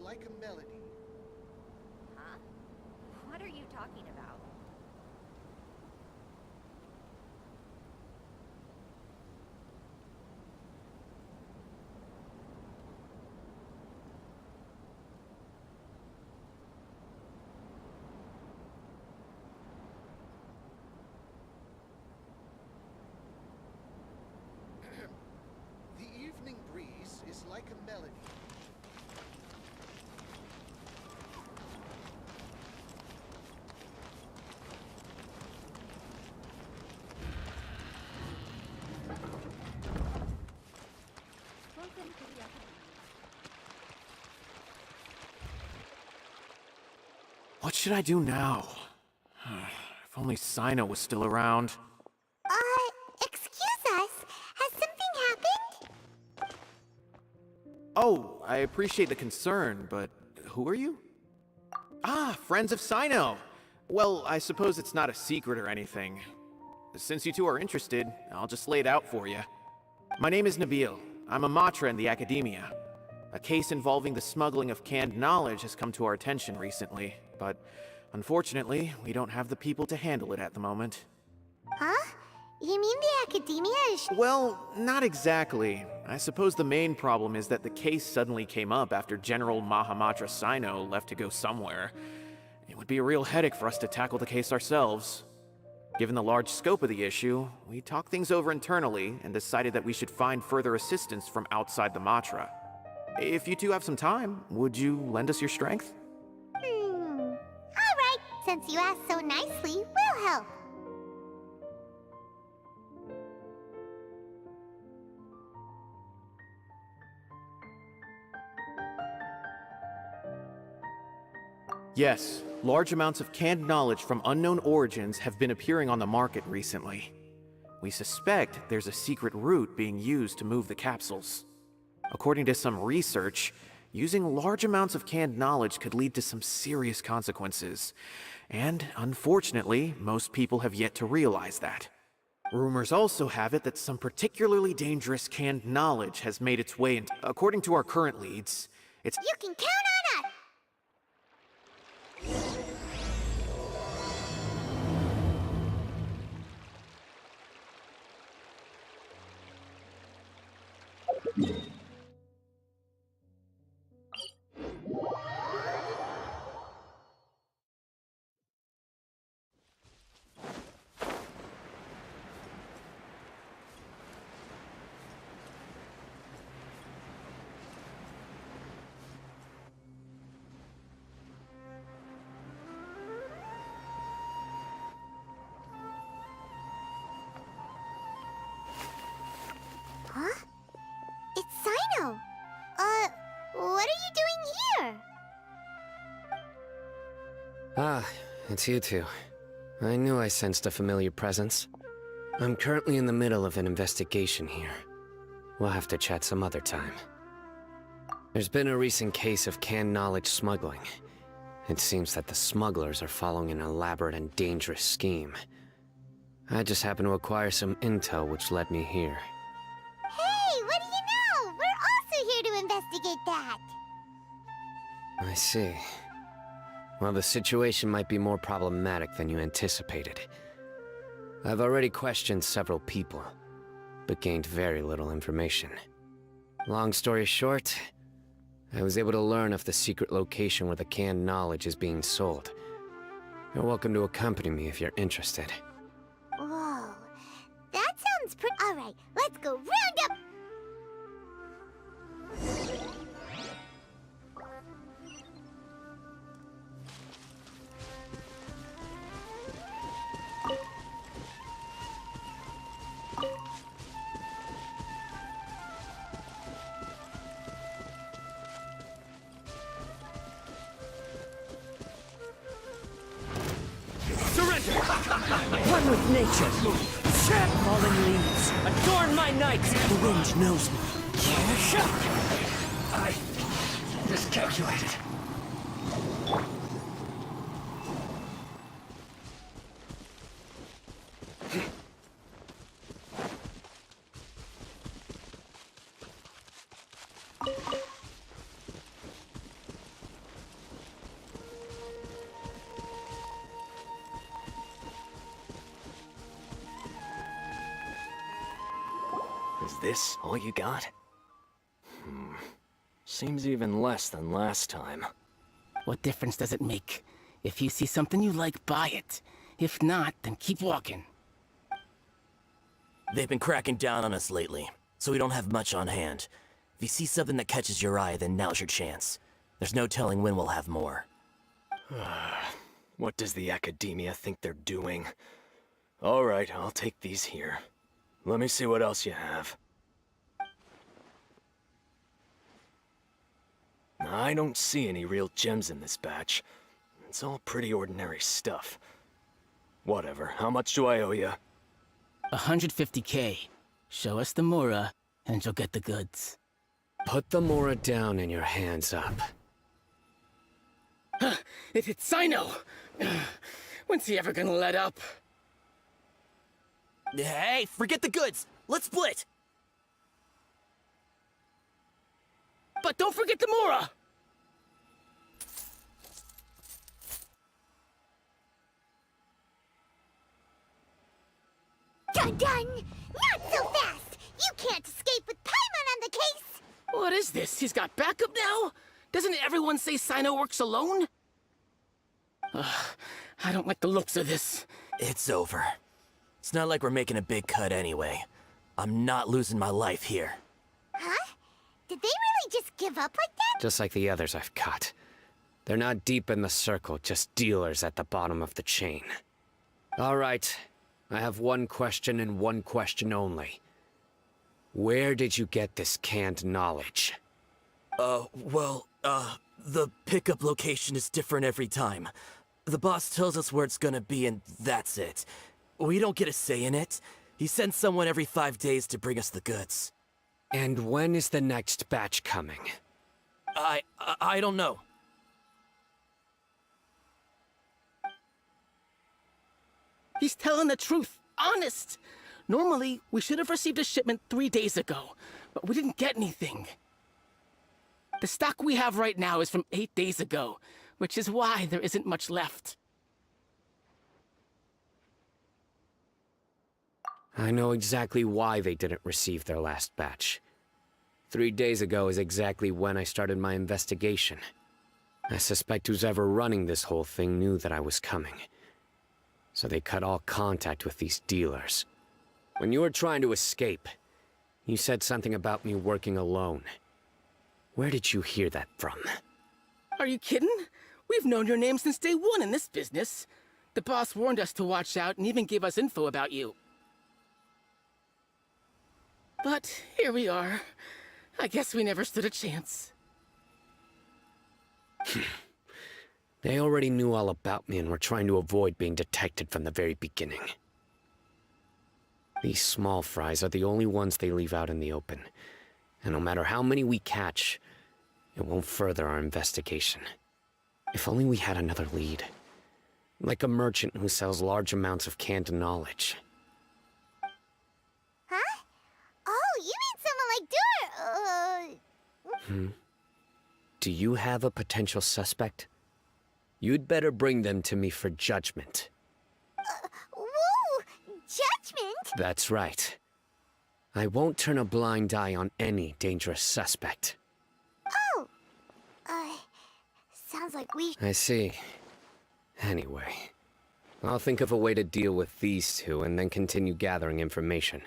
like a melody. Huh? What are you talking about? The evening breeze is like a melody. What should I do now? If only Sino was still around. Excuse us. Has something happened? Oh, I appreciate the concern, but who are you? Ah, friends of Sino! Well, I suppose it's not a secret or anything. Since you two are interested, I'll just lay it out for you. My name is Nabil. I'm a matra in the academia. A case involving the smuggling of canned knowledge has come to our attention recently, but unfortunately, we don't have the people to handle it at the moment. Huh? You mean the academia is... Well, not exactly. I suppose the main problem is that the case suddenly came up after General Mahamatra Sino left to go somewhere. It would be a real headache for us to tackle the case ourselves. Given the large scope of the issue, we talked things over internally and decided that we should find further assistance from outside the Matra. If you two have some time, would you lend us your strength? All right. Since you asked so nicely, we'll help. Yes, large amounts of canned knowledge from unknown origins have been appearing on the market recently. We suspect there's a secret route being used to move the capsules. According to some research, using large amounts of canned knowledge could lead to some serious consequences. And unfortunately, most people have yet to realize that. Rumors also have it that some particularly dangerous canned knowledge has made its way into... According to our current leads, it's... You can count on us! Huh? It's Sino! What are you doing here? Ah, it's you two. I knew I sensed a familiar presence. I'm currently in the middle of an investigation here. We'll have to chat some other time. There's been a recent case of canned knowledge smuggling. It seems that the smugglers are following an elaborate and dangerous scheme. I just happened to acquire some intel which led me here. Hey, what do you know? We're also here to investigate that. I see. Well, the situation might be more problematic than you anticipated. I've already questioned several people, but gained very little information. Long story short, I was able to learn of the secret location where the canned knowledge is being sold. You're welcome to accompany me if you're interested. Whoa, that sounds pretty... All right, let's go round up... One with nature. Shed fallen leaves. Adorn my night. The wind knows me. I miscalculated. this all you got? Seems even less than last time. What difference does it make? If you see something you like, buy it. If not, then keep walking. They've been cracking down on us lately, so we don't have much on hand. If you see something that catches your eye, then now's your chance. There's no telling when we'll have more. What does the academia think they're doing? Alright, I'll take these here. Let me see what else you have. I don't see any real gems in this batch. It's all pretty ordinary stuff. Whatever, how much do I owe you? 150K. Show us the Mora, and you'll get the goods. Put the Mora down and your hands up. It's Sino! When's he ever gonna let up? Hey, forget the goods! Let's split! But don't forget the Mora! Dun-dun! Not so fast! You can't escape with Paimon on the case! What is this? He's got backup now? Doesn't everyone say Sino works alone? I don't like the looks of this. It's over. It's not like we're making a big cut anyway. I'm not losing my life here. Huh? Did they really just give up like that? Just like the others I've caught. They're not deep in the circle, just dealers at the bottom of the chain. All right. I have one question and one question only. Where did you get this canned knowledge? The pickup location is different every time. The boss tells us where it's gonna be and that's it. We don't get a say in it. He sends someone every 5 days to bring us the goods. And when is the next batch coming? I don't know. He's telling the truth. Honest. Normally, we should have received a shipment 3 days ago, but we didn't get anything. The stock we have right now is from 8 days ago, which is why there isn't much left. I know exactly why they didn't receive their last batch. 3 days ago is exactly when I started my investigation. I suspect who's ever running this whole thing knew that I was coming. So they cut all contact with these dealers. When you were trying to escape, you said something about me working alone. Where did you hear that from? Are you kidding? We've known your name since day one in this business. The boss warned us to watch out and even gave us info about you. But here we are. I guess we never stood a chance. They already knew all about me and were trying to avoid being detected from the very beginning. These small fries are the only ones they leave out in the open. And no matter how many we catch, it won't further our investigation. If only we had another lead. Like a merchant who sells large amounts of canned knowledge. Huh? Oh, you mean someone like Do you have a potential suspect? You'd better bring them to me for judgment. Whoa! Judgment? That's right. I won't turn a blind eye on any dangerous suspect. Oh! Sounds like we... I see. Anyway, I'll think of a way to deal with these two and then continue gathering information.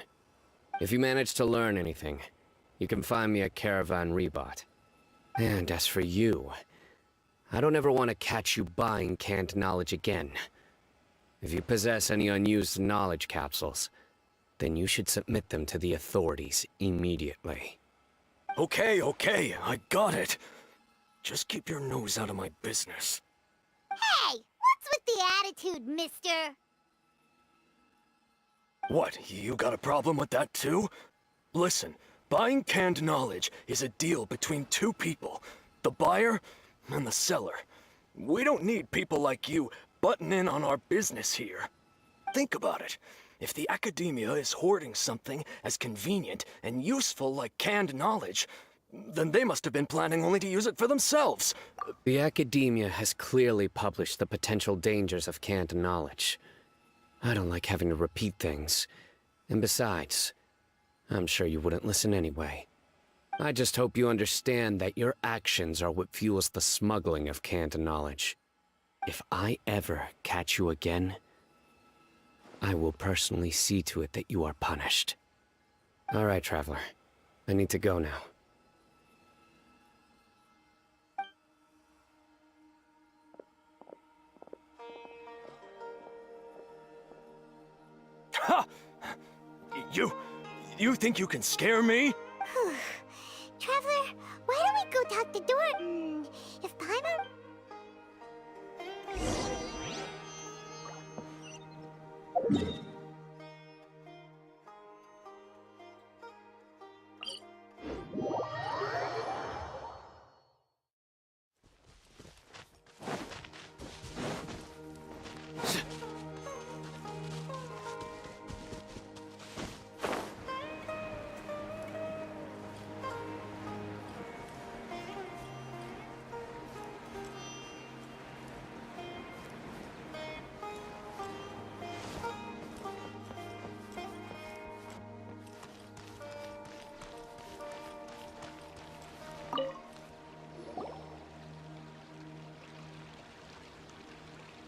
If you manage to learn anything, you can find me at Caravan Rebot. And as for you, I don't ever want to catch you buying canned knowledge again. If you possess any unused knowledge capsules, then you should submit them to the authorities immediately. Okay, I got it. Just keep your nose out of my business. Hey! What's with the attitude, mister? What, you got a problem with that too? Listen, buying canned knowledge is a deal between two people. The buyer and the seller. We don't need people like you butting in on our business here. Think about it. If the academia is hoarding something as convenient and useful like canned knowledge, then they must have been planning only to use it for themselves. The academia has clearly published the potential dangers of canned knowledge. I don't like having to repeat things. And besides, I'm sure you wouldn't listen anyway. I just hope you understand that your actions are what fuels the smuggling of canned knowledge. If I ever catch you again, I will personally see to it that you are punished. All right, Traveler. I need to go now. Ha! You think you can scare me? Traveler, why don't we go talk to Dorton? If Paimon...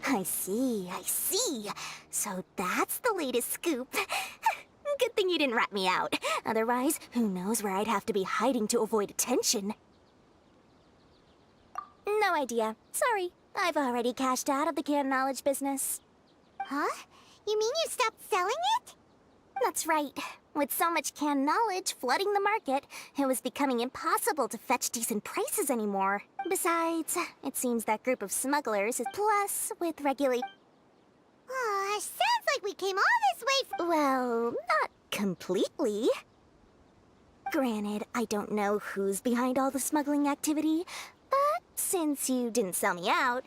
I see. So that's the latest scoop. Good thing you didn't rat me out. Otherwise, who knows where I'd have to be hiding to avoid attention. No idea. Sorry. I've already cashed out of the canned knowledge business. Huh? You mean you stopped selling it? That's right. With so much canned knowledge flooding the market, it was becoming impossible to fetch decent prices anymore. Besides, it seems that group of smugglers is plus with regulate. Aw, sounds like we came all this way well, not completely. Granted, I don't know who's behind all the smuggling activity, but since you didn't sell me out,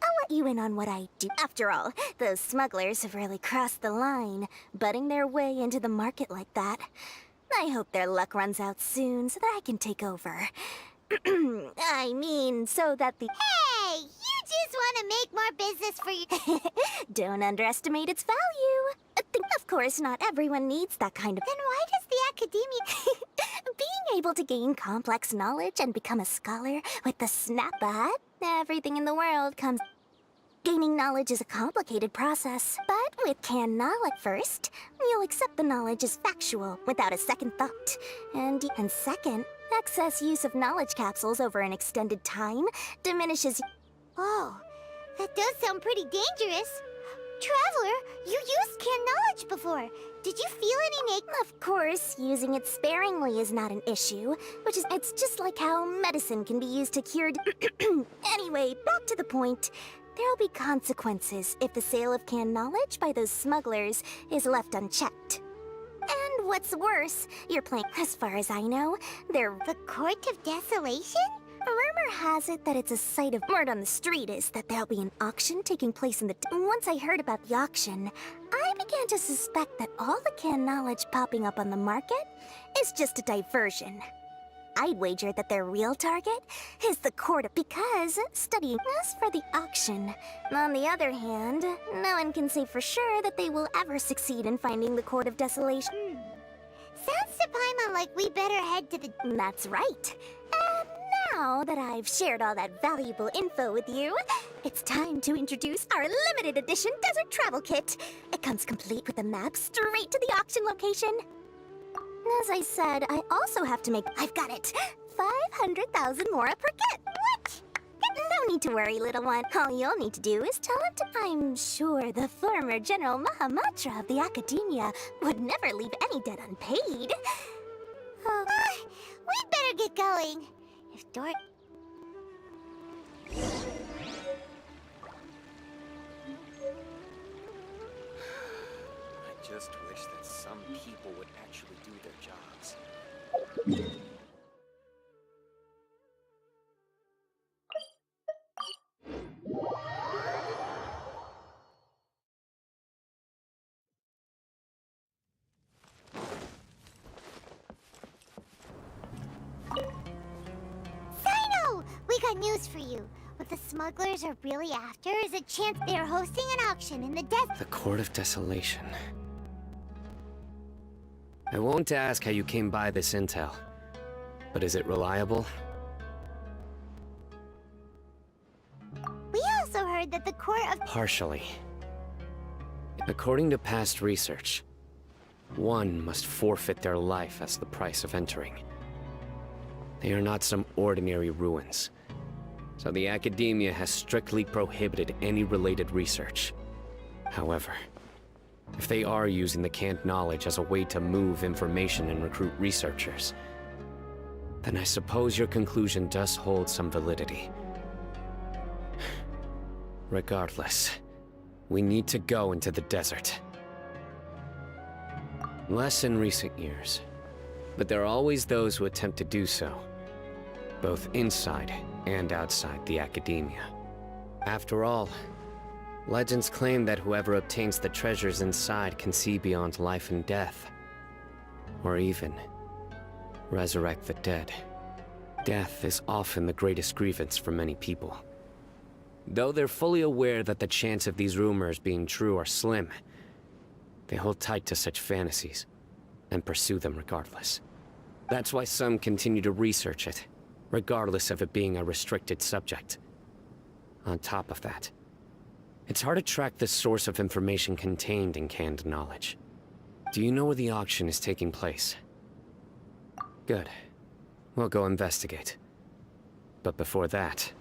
I'll let you in on what I do. After all, those smugglers have really crossed the line, butting their way into the market like that. I hope their luck runs out soon so that I can take over. I mean, so that the— Hey! You just want to make more business for you. Don't underestimate its value. Of course, not everyone needs that kind of— Then why does the academia— Being able to gain complex knowledge and become a scholar with the snap at everything in the world comes— Gaining knowledge is a complicated process, but with canned knowledge first, you'll accept the knowledge as factual without a second thought. And second, excess use of knowledge capsules over an extended time diminishes— Oh, that does sound pretty dangerous. Traveler, you used canned knowledge before. Did you feel any Of course, using it sparingly is not an issue, it's just like how medicine can be used to cure— Anyway, back to the point. There'll be consequences if the sale of canned knowledge by those smugglers is left unchecked. And what's worse, you're playing— As far as I know, they're— The Court of Desolation? Rumor has it that it's a site of— Word on the street is that there'll be an auction taking place in the— Once I heard about the auction, I began to suspect that all the canned knowledge popping up on the market is just a diversion. I'd wager that their real target is the court because studying us for the auction. On the other hand, no one can say for sure that they will ever succeed in finding the Court of Desolation. Sounds to Paimon like we better head to the— That's right. And now that I've shared all that valuable info with you, it's time to introduce our limited edition desert travel kit. It comes complete with a map straight to the auction location. As I said, I also have to make— I've got it! 500,000 mora per kit! What? No need to worry, little one. All you'll need to do is tell him to— I'm sure the former General Mahamatra of the Academia would never leave any debt unpaid. We'd better get going. If Dort— I just wish that some people would actually do their jobs. Sino! We got news for you. What the smugglers are really after is a chance they're hosting an auction in the desert. The Court of Desolation. I won't ask how you came by this intel, but is it reliable? We also heard that the Court of... Partially. According to past research, one must forfeit their life as the price of entering. They are not some ordinary ruins, so the academia has strictly prohibited any related research. However, if they are using the canned knowledge as a way to move information and recruit researchers, then I suppose your conclusion does hold some validity. Regardless, we need to go into the desert. Less in recent years, but there are always those who attempt to do so, both inside and outside the academia. After all, legends claim that whoever obtains the treasures inside can see beyond life and death, or even resurrect the dead. Death is often the greatest grievance for many people. Though they're fully aware that the chance of these rumors being true are slim, they hold tight to such fantasies and pursue them regardless. That's why some continue to research it, regardless of it being a restricted subject. On top of that, it's hard to track the source of information contained in canned knowledge. Do you know where the auction is taking place? Good. We'll go investigate. But before that,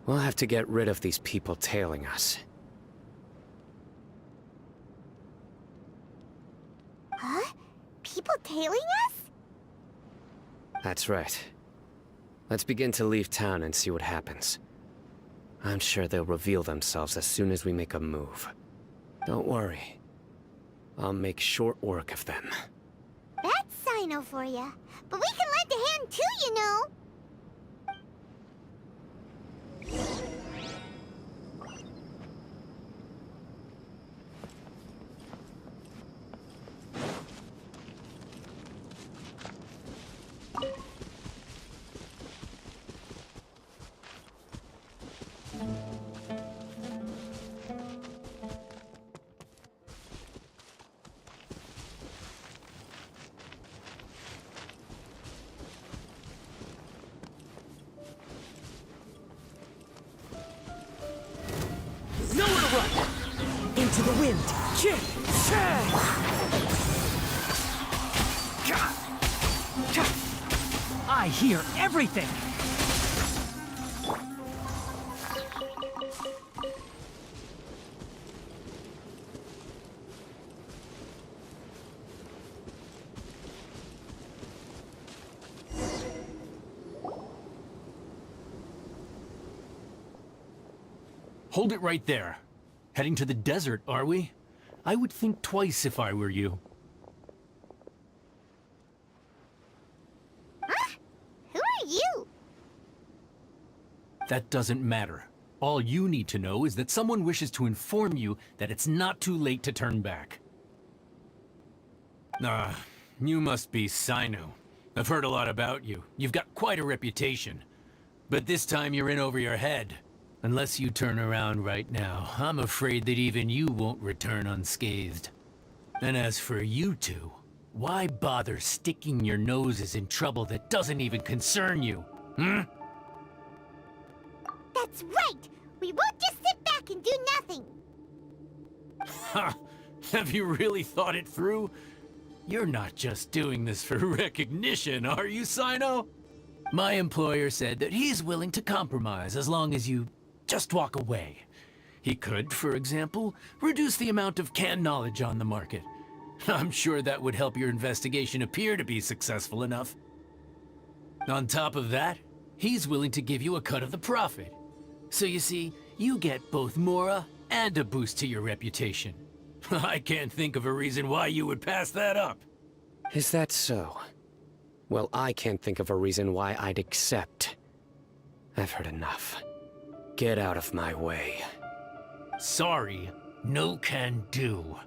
we'll have to get rid of these people tailing us. Huh? People tailing us? That's right. Let's begin to leave town and see what happens. I'm sure they'll reveal themselves as soon as we make a move. Don't worry. I'll make short work of them. That's Sino for ya. But we can lend a hand too, you know. Nowhere to run! Into the wind! I hear everything! Hold it right there. Heading to the desert, are we? I would think twice if I were you. Huh? Who are you? That doesn't matter. All you need to know is that someone wishes to inform you that it's not too late to turn back. You must be Sino. I've heard a lot about you. You've got quite a reputation. But this time you're in over your head. Unless you turn around right now, I'm afraid that even you won't return unscathed. And as for you two, why bother sticking your noses in trouble that doesn't even concern you? Hmm? That's right! We won't just sit back and do nothing! Ha! Have you really thought it through? You're not just doing this for recognition, are you, Sino? My employer said that he's willing to compromise as long as you just walk away. He could, for example, reduce the amount of canned knowledge on the market. I'm sure that would help your investigation appear to be successful enough. On top of that, he's willing to give you a cut of the profit. So you see, you get both Mora and a boost to your reputation. I can't think of a reason why you would pass that up. Is that so? Well, I can't think of a reason why I'd accept. I've heard enough. Get out of my way. Sorry, no can do.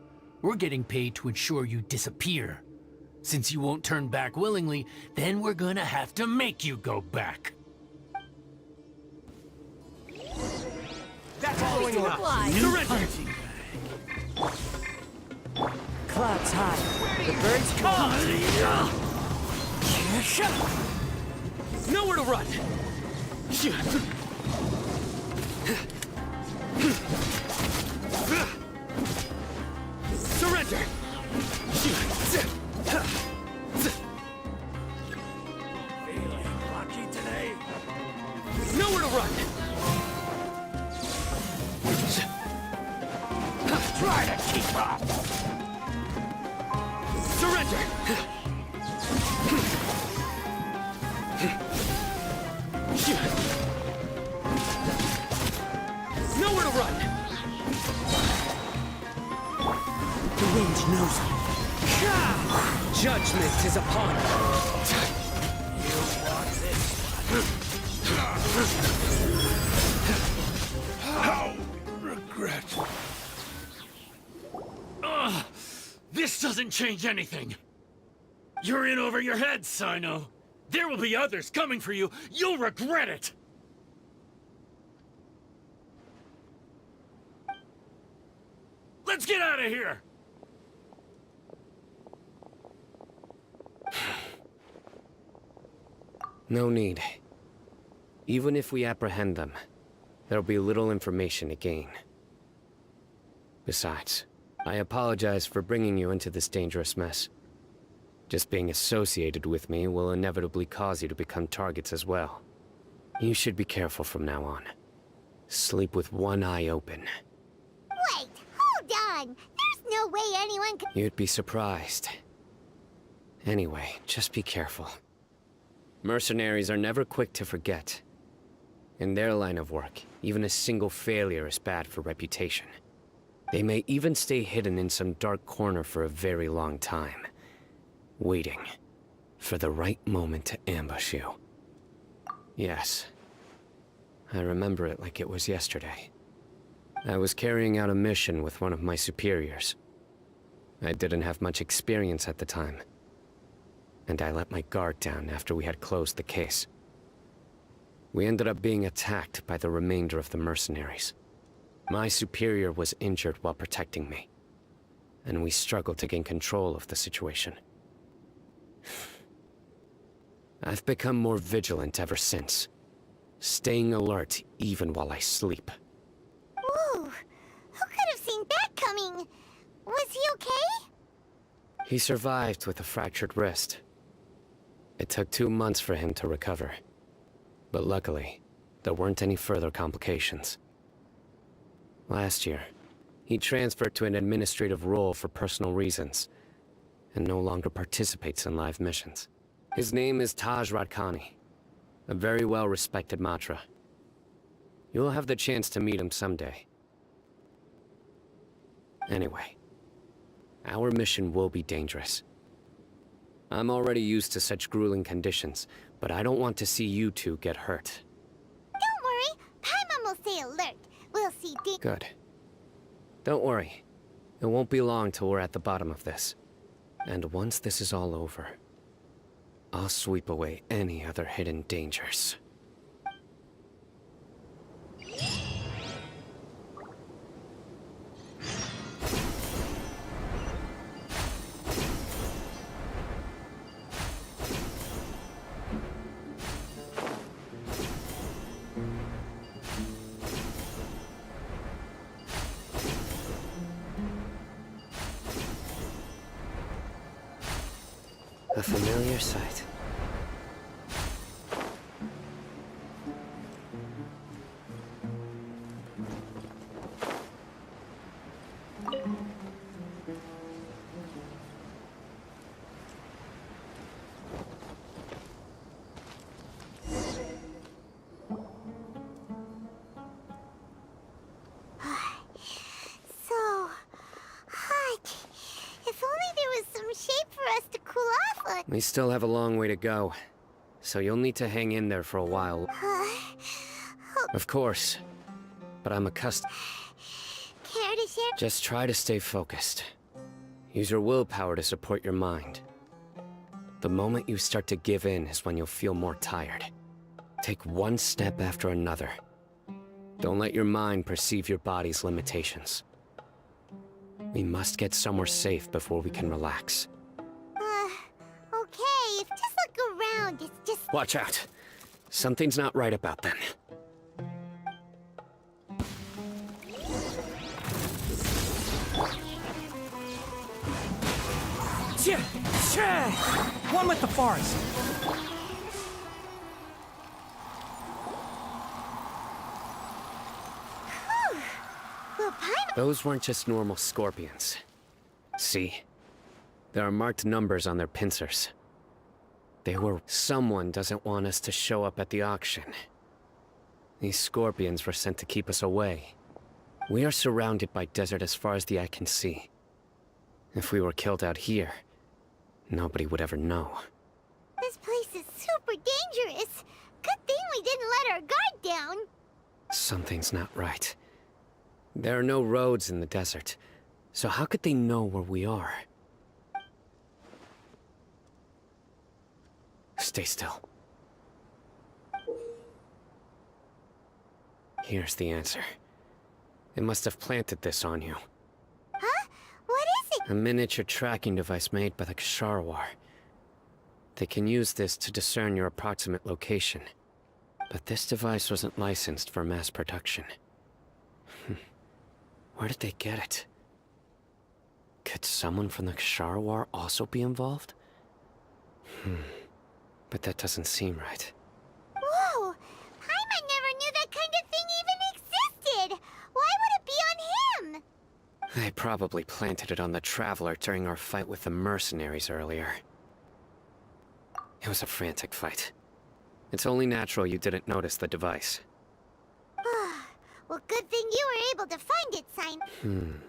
We're getting paid to ensure you disappear. Since you won't turn back willingly, then we're gonna have to make you go back. That's all we got! Surrender! clouds high. The birds come. Nowhere to run. Surrender. Feeling lucky today? Nowhere to run. Try to keep up! Surrender. Nowhere to run. The wind knows me. Judgment is upon you. You want this one? How regret. This doesn't change anything. You're in over your head, Sino. There will be others coming for you. You'll regret it. Let's get out of here. No need. Even if we apprehend them, there'll be little information to gain. Besides, I apologize for bringing you into this dangerous mess. Just being associated with me will inevitably cause you to become targets as well. You should be careful from now on. Sleep with one eye open. Wait, hold on! There's no way anyone could— You'd be surprised. Anyway, just be careful. Mercenaries are never quick to forget. In their line of work, even a single failure is bad for reputation. They may even stay hidden in some dark corner for a very long time, waiting for the right moment to ambush you. Yes, I remember it like it was yesterday. I was carrying out a mission with one of my superiors. I didn't have much experience at the time, and I let my guard down after we had closed the case. We ended up being attacked by the remainder of the mercenaries. My superior was injured while protecting me, and we struggled to gain control of the situation. I've become more vigilant ever since, staying alert even while I sleep. Whoa! Who could have seen that coming? Was he okay? He survived with a fractured wrist. It took 2 months for him to recover. But luckily, there weren't any further complications. Last year, he transferred to an administrative role for personal reasons, and no longer participates in live missions. His name is Taj Radkani, a very well-respected Matra. You'll have the chance to meet him someday. Anyway, our mission will be dangerous. I'm already used to such grueling conditions, but I don't want to see you two get hurt. Don't worry, Paimon will stay alert. We'll see Good. Don't worry. It won't be long till we're at the bottom of this. And once this is all over, I'll sweep away any other hidden dangers. A familiar sight. So hot. If only there was some shade for us to cool off on. We still have a long way to go, so you'll need to hang in there for a while. Of course, but I'm accustomed. Care to share? Just try to stay focused. Use your willpower to support your mind. The moment you start to give in is when you'll feel more tired. Take one step after another. Don't let your mind perceive your body's limitations. We must get somewhere safe before we can relax. Okay, if just look around, it's just... Watch out. Something's not right about them. One with the forest. Well, Paimon... Those weren't just normal scorpions. See? There are marked numbers on their pincers. They were... Someone doesn't want us to show up at the auction. These scorpions were sent to keep us away. We are surrounded by desert as far as the eye can see. If we were killed out here, nobody would ever know. This place is super dangerous. Good thing we didn't let our guard down. Something's not right. There are no roads in the desert, so how could they know where we are? Stay still. Here's the answer. They must have planted this on you. Huh? What is it? A miniature tracking device made by the Ksharawar. They can use this to discern your approximate location. But this device wasn't licensed for mass production. Where did they get it? Could someone from the Ksharawar also be involved? But that doesn't seem right. Whoa! Paimon never knew that kind of thing even existed! Why would it be on him? They probably planted it on the Traveler during our fight with the mercenaries earlier. It was a frantic fight. It's only natural you didn't notice the device. Well, good thing you were able to find it, Simon.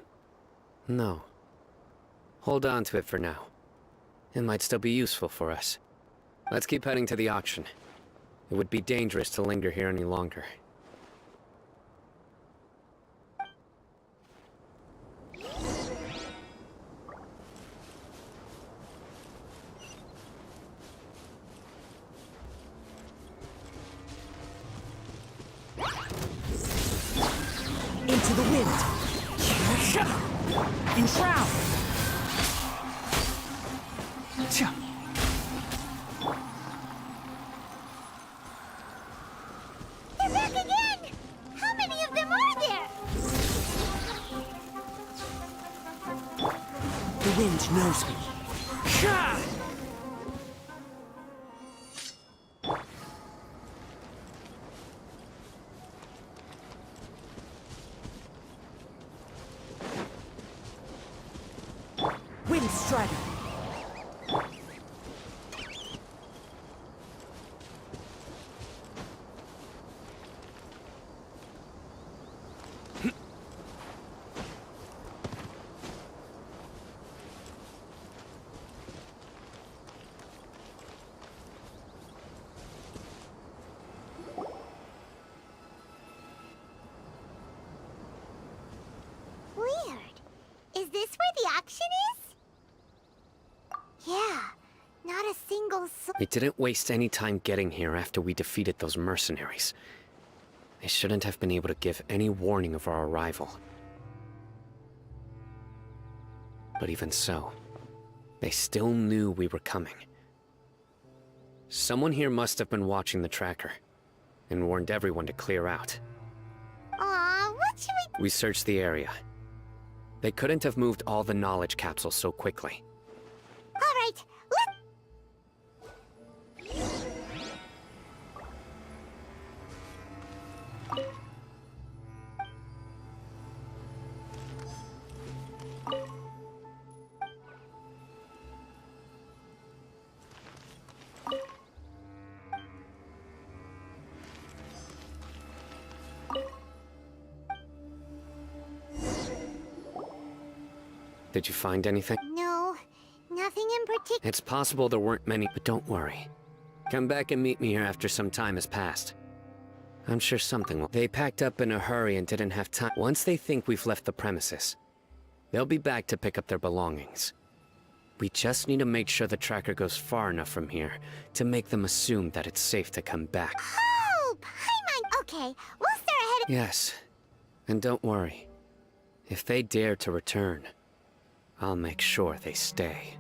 No. Hold on to it for now. It might still be useful for us. Let's keep heading to the auction. It would be dangerous to linger here any longer. Into the wind. Enshroud. They're back again! How many of them are there? The wind knows me. Wind strider. Weird. Is this where the auction is? Yeah, not a single soul. We didn't waste any time getting here after we defeated those mercenaries. They shouldn't have been able to give any warning of our arrival. But even so, they still knew we were coming. Someone here must have been watching the tracker, and warned everyone to clear out. Aw, what should we... We searched the area. They couldn't have moved all the knowledge capsules so quickly. Alright, Did you find anything? No, nothing in particular. It's possible there weren't many, but don't worry. Come back and meet me here after some time has passed. I'm sure something will... They packed up in a hurry and didn't have time. Once they think we've left the premises, they'll be back to pick up their belongings. We just need to make sure the tracker goes far enough from here to make them assume that it's safe to come back. Oh, Paimon! Okay, we'll start ahead of... Yes, and don't worry. If they dare to return, I'll make sure they stay.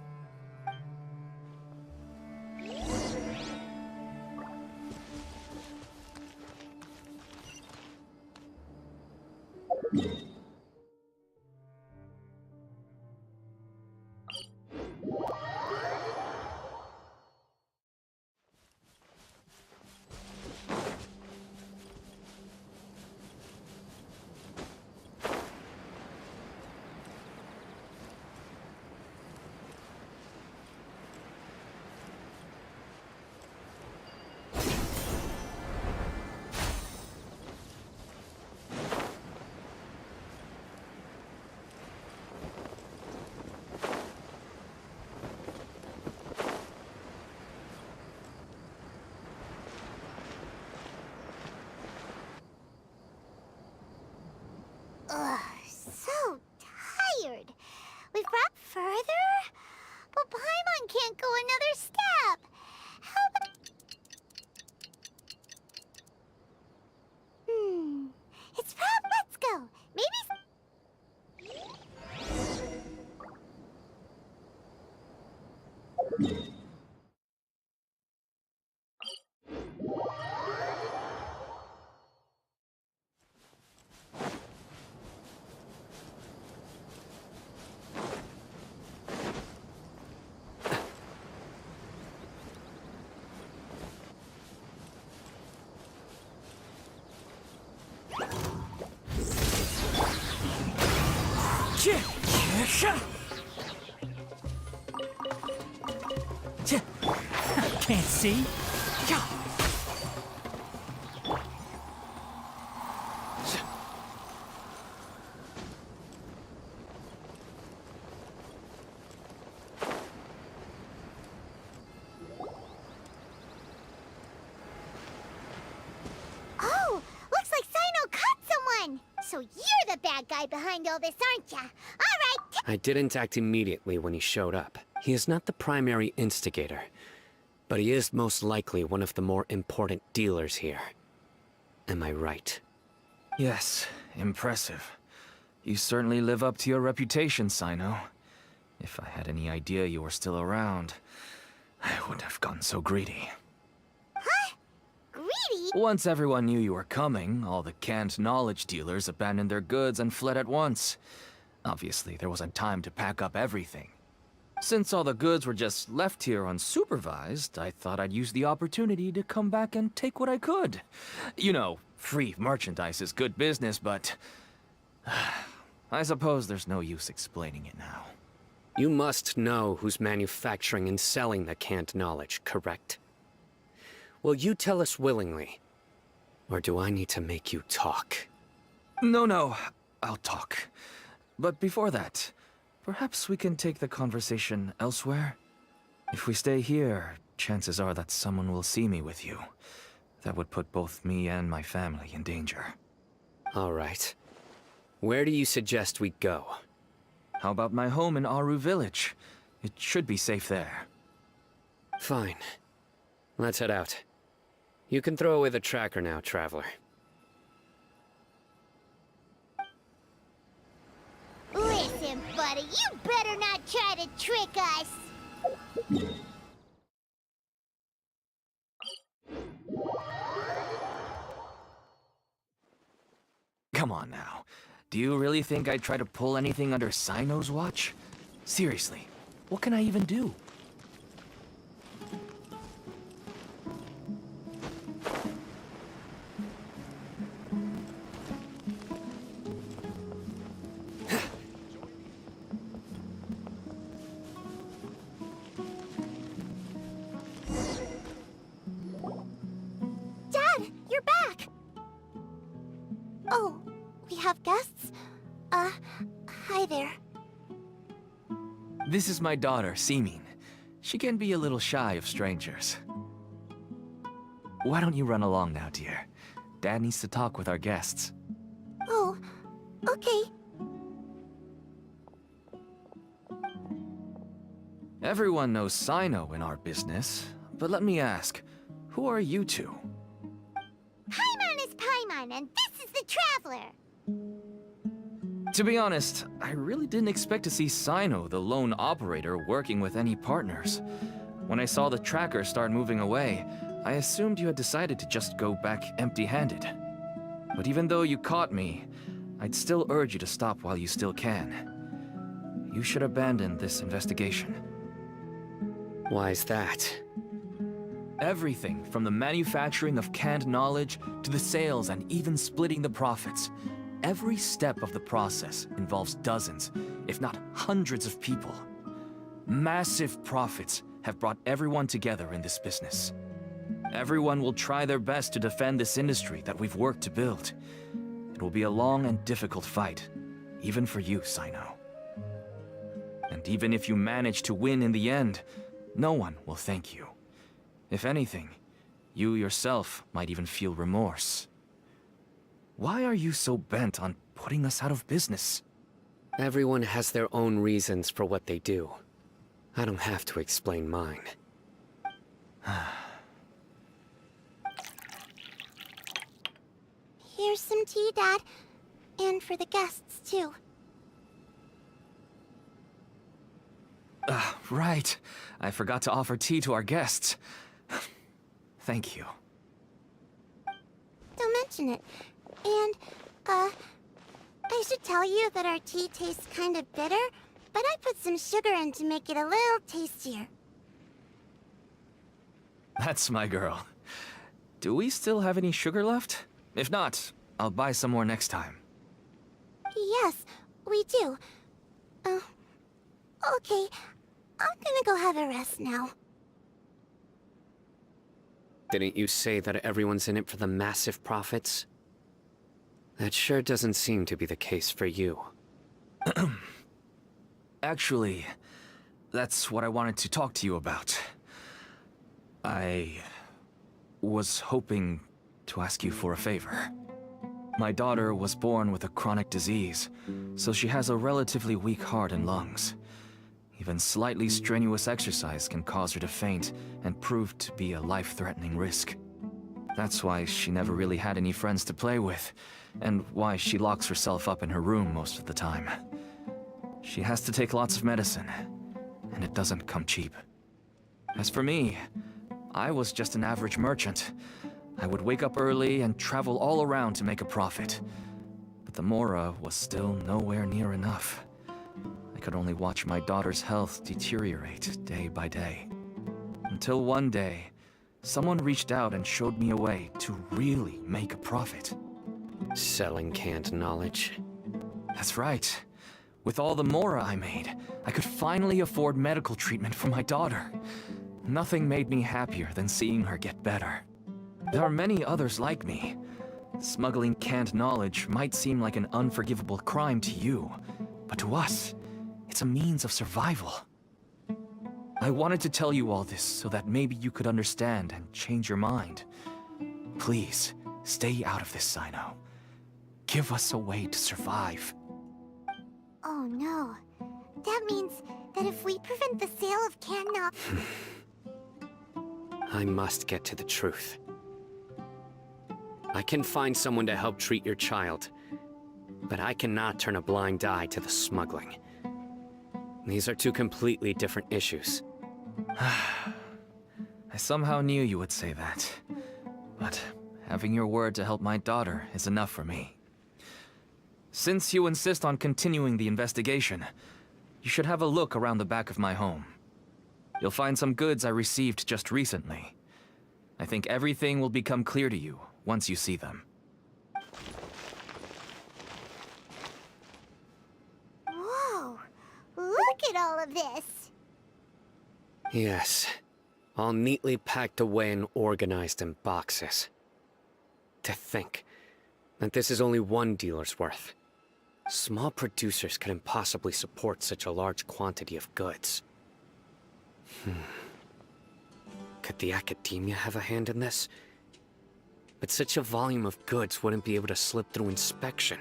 Ugh, so tired. We've brought further? But Paimon can't go another step. How about... It's probably... Let's go. Maybe... Can't see. Oh, looks like Sino caught someone. So you're the bad guy behind all this, aren't ya? All right. I didn't act immediately when he showed up. He is not the primary instigator, but he is most likely one of the more important dealers here. Am I right? Yes, impressive. You certainly live up to your reputation, Sino. If I had any idea you were still around, I wouldn't have gotten so greedy. Huh? Greedy? Once everyone knew you were coming, all the canned knowledge dealers abandoned their goods and fled at once. Obviously, there wasn't time to pack up everything. Since all the goods were just left here unsupervised, I thought I'd use the opportunity to come back and take what I could. You know, free merchandise is good business, but... I suppose there's no use explaining it now. You must know who's manufacturing and selling the canned knowledge, correct? Will you tell us willingly? Or do I need to make you talk? No, I'll talk. But before that, perhaps we can take the conversation elsewhere? If we stay here, chances are that someone will see me with you. That would put both me and my family in danger. All right. Where do you suggest we go? How about my home in Aru Village? It should be safe there. Fine. Let's head out. You can throw away the tracker now, Traveler. Listen, buddy, you better not try to trick us. Come on now. Do you really think I'd try to pull anything under Sino's watch? Seriously, what can I even do? Dad, you're back! Oh, we have guests? Hi there. This is my daughter, Seemin. She can be a little shy of strangers. Why don't you run along now, dear? Dad needs to talk with our guests. Oh, okay. Everyone knows Sino in our business, but let me ask, who are you two? Paimon is Paimon, and this is the Traveler. To be honest, I really didn't expect to see Sino, the lone operator, working with any partners. When I saw the tracker start moving away, I assumed you had decided to just go back empty-handed. But even though you caught me, I'd still urge you to stop while you still can. You should abandon this investigation. Why is that? Everything from the manufacturing of canned knowledge to the sales and even splitting the profits. Every step of the process involves dozens, if not hundreds of people. Massive profits have brought everyone together in this business. Everyone will try their best to defend this industry that we've worked to build. It will be a long and difficult fight, even for you, Sino. And even if you manage to win in the end, no one will thank you. If anything, you yourself might even feel remorse. Why are you so bent on putting us out of business? Everyone has their own reasons for what they do. I don't have to explain mine. Here's some tea, Dad. And for the guests, too. Right. I forgot to offer tea to our guests. Thank you. Don't mention it. And, I should tell you that our tea tastes kind of bitter, but I put some sugar in to make it a little tastier. That's my girl. Do we still have any sugar left? If not, I'll buy some more next time. Yes, we do. Okay. I'm gonna go have a rest now. Didn't you say that everyone's in it for the massive profits? That sure doesn't seem to be the case for you. Actually, that's what I wanted to talk to you about. I was hoping to ask you for a favor. My daughter was born with a chronic disease, so she has a relatively weak heart and lungs. Even slightly strenuous exercise can cause her to faint and prove to be a life-threatening risk. That's why she never really had any friends to play with, and why she locks herself up in her room most of the time. She has to take lots of medicine, and it doesn't come cheap. As for me, I was just an average merchant. I would wake up early and travel all around to make a profit. But the Mora was still nowhere near enough. I could only watch my daughter's health deteriorate day by day. Until one day, someone reached out and showed me a way to really make a profit. Selling canned knowledge? That's right. With all the Mora I made, I could finally afford medical treatment for my daughter. Nothing made me happier than seeing her get better. There are many others like me. Smuggling canned knowledge might seem like an unforgivable crime to you, but to us, it's a means of survival. I wanted to tell you all this so that maybe you could understand and change your mind. Please, stay out of this, Sino. Give us a way to survive. Oh no. That means that if we prevent the sale of canned knowledge... I must get to the truth. I can find someone to help treat your child, but I cannot turn a blind eye to the smuggling. These are two completely different issues. I somehow knew you would say that. But having your word to help my daughter is enough for me. Since you insist on continuing the investigation, you should have a look around the back of my home. You'll find some goods I received just recently. I think everything will become clear to you once you see them. Whoa! Look at all of this! Yes, all neatly packed away and organized in boxes. To think that this is only one dealer's worth. Small producers could impossibly support such a large quantity of goods. Could the academia have a hand in this? But such a volume of goods wouldn't be able to slip through inspection.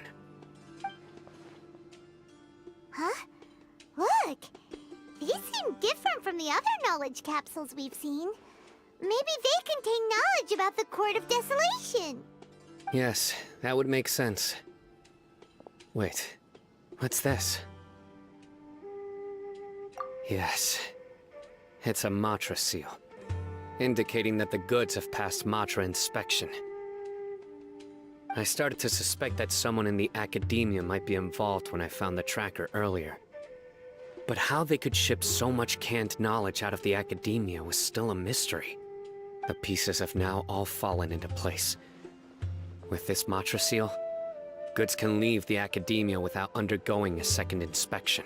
Huh? Look! These seem different from the other knowledge capsules we've seen. Maybe they contain knowledge about the Court of Desolation. Yes, that would make sense. Wait, What's this? Yes. It's a Matra seal, indicating that the goods have passed Matra inspection. I started to suspect that someone in the academia might be involved when I found the tracker earlier. But how they could ship so much canned knowledge out of the academia was still a mystery. The pieces have now all fallen into place. With this Matra seal, goods can leave the academia without undergoing a second inspection.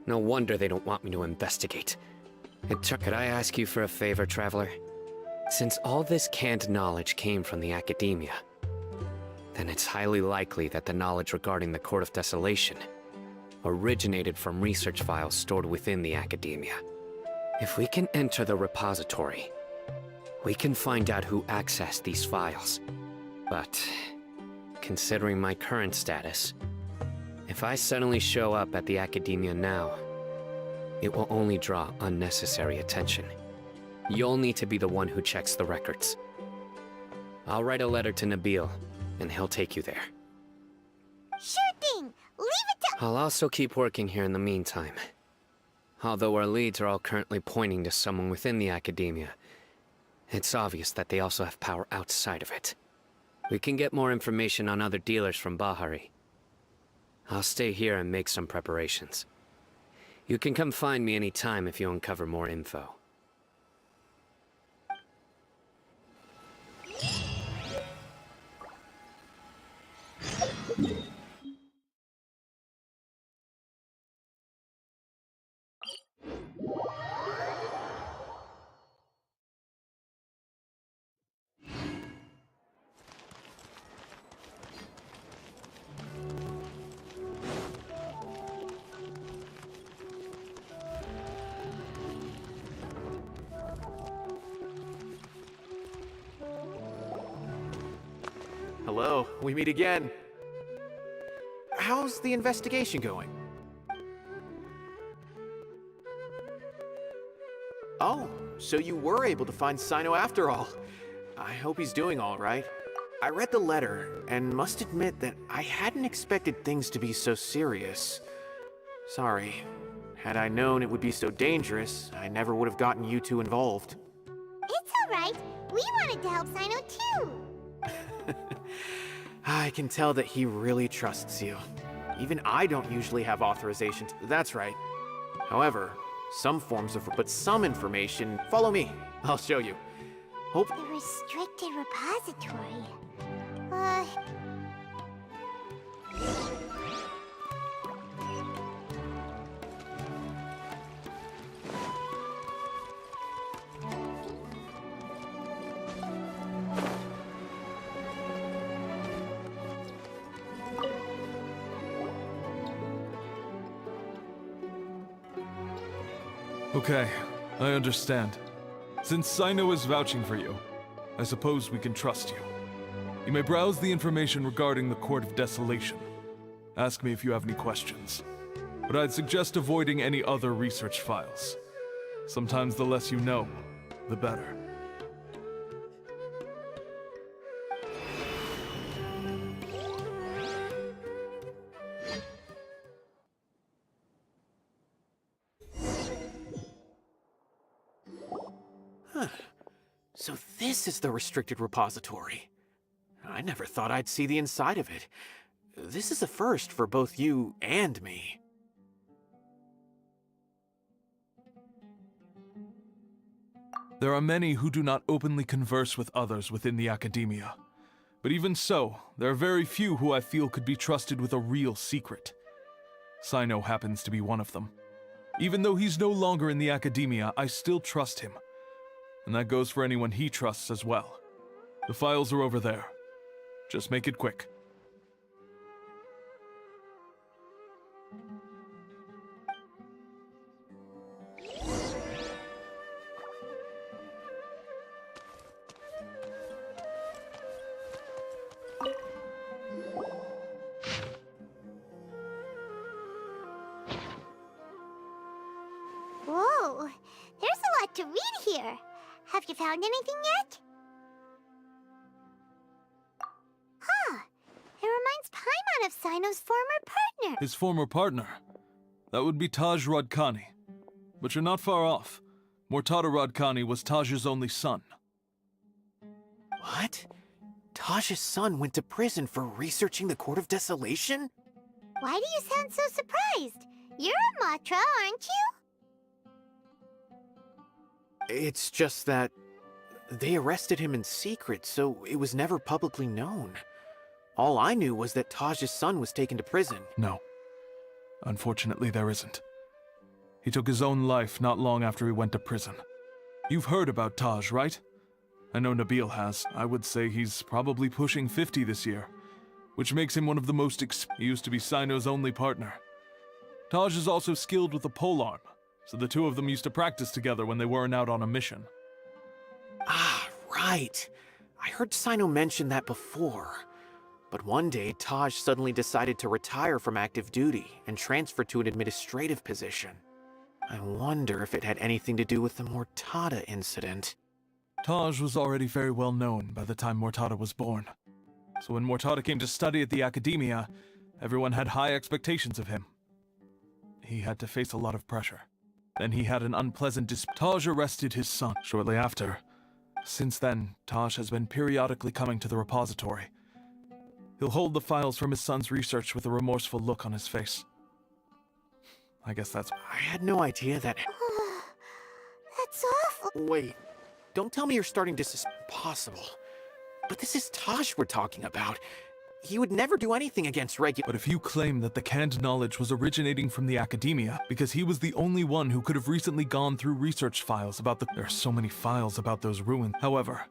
No wonder they don't want me to investigate. Could I ask you for a favor, Traveler? Since all this canned knowledge came from the academia, then it's highly likely that the knowledge regarding the Court of Desolation originated from research files stored within the academia. If we can enter the repository, we can find out who accessed these files. But considering my current status, if I suddenly show up at the academia now, it will only draw unnecessary attention. You'll need to be the one who checks the records. I'll write a letter to Nabil, and he'll take you there. Sure thing! Leave it to— I'll also keep working here in the meantime. Although our leads are all currently pointing to someone within the academia, it's obvious that they also have power outside of it. We can get more information on other dealers from Bahari. I'll stay here and make some preparations. You can come find me anytime if you uncover more info. Hello, we meet again. How's the investigation going? Oh, so you were able to find Sino after all. I hope he's doing all right. I read the letter, and must admit that I hadn't expected things to be so serious. Sorry. Had I known it would be so dangerous, I never would have gotten you two involved. It's alright. We wanted to help Sino too. I can tell that he really trusts you. Even I don't usually have authorization to— That's right. However, some forms of— but some information— Follow me. I'll show you. Hope— The restricted repository. Okay, I understand. Since Sino is vouching for you, I suppose we can trust you. You may browse the information regarding the Court of Desolation. Ask me if you have any questions. But I'd suggest avoiding any other research files. Sometimes the less you know, the better. So this is the restricted repository. I never thought I'd see the inside of it. This is a first for both you and me. There are many who do not openly converse with others within the academia. But even so, there are very few who I feel could be trusted with a real secret. Sino happens to be one of them. Even though he's no longer in the academia, I still trust him. And that goes for anyone he trusts as well. The files are over there. Just make it quick. Whoa, there's a lot to read here. Have you found anything yet? Huh, it reminds Paimon of Sino's former partner. His former partner. That would be Taj Radkani. But you're not far off. Mortada Radkani was Taj's only son. What? Taj's son went to prison for researching the Court of Desolation? Why do you sound so surprised? You're a Matra, aren't you? It's just that they arrested him in secret, so it was never publicly known. All I knew was that Taj's son was taken to prison. No. Unfortunately, there isn't. He took his own life not long after he went to prison. You've heard about Taj, right? I know Nabil has. I would say he's probably pushing 50 this year, which makes him one of the most He used to be Sino's only partner. Taj is also skilled with the polearm, so the two of them used to practice together when they weren't out on a mission. Ah, right. I heard Sino mention that before. But one day, Taj suddenly decided to retire from active duty and transfer to an administrative position. I wonder if it had anything to do with the Mortada incident. Taj was already very well known by the time Mortada was born. So when Mortada came to study at the Academia, everyone had high expectations of him. He had to face a lot of pressure. Then he had an unpleasant Taj arrested his son shortly after. Since then, Taj has been periodically coming to the repository. He'll hold the files from his son's research with a remorseful look on his face. I guess that's... I had no idea that... That's awful. Wait, don't tell me you're starting to suspect... Possible. But this is Taj we're talking about. He would never do anything against regular... But if you claim that the canned knowledge was originating from the Academia, because he was the only one who could have recently gone through research files about the... There are so many files about those ruins. However,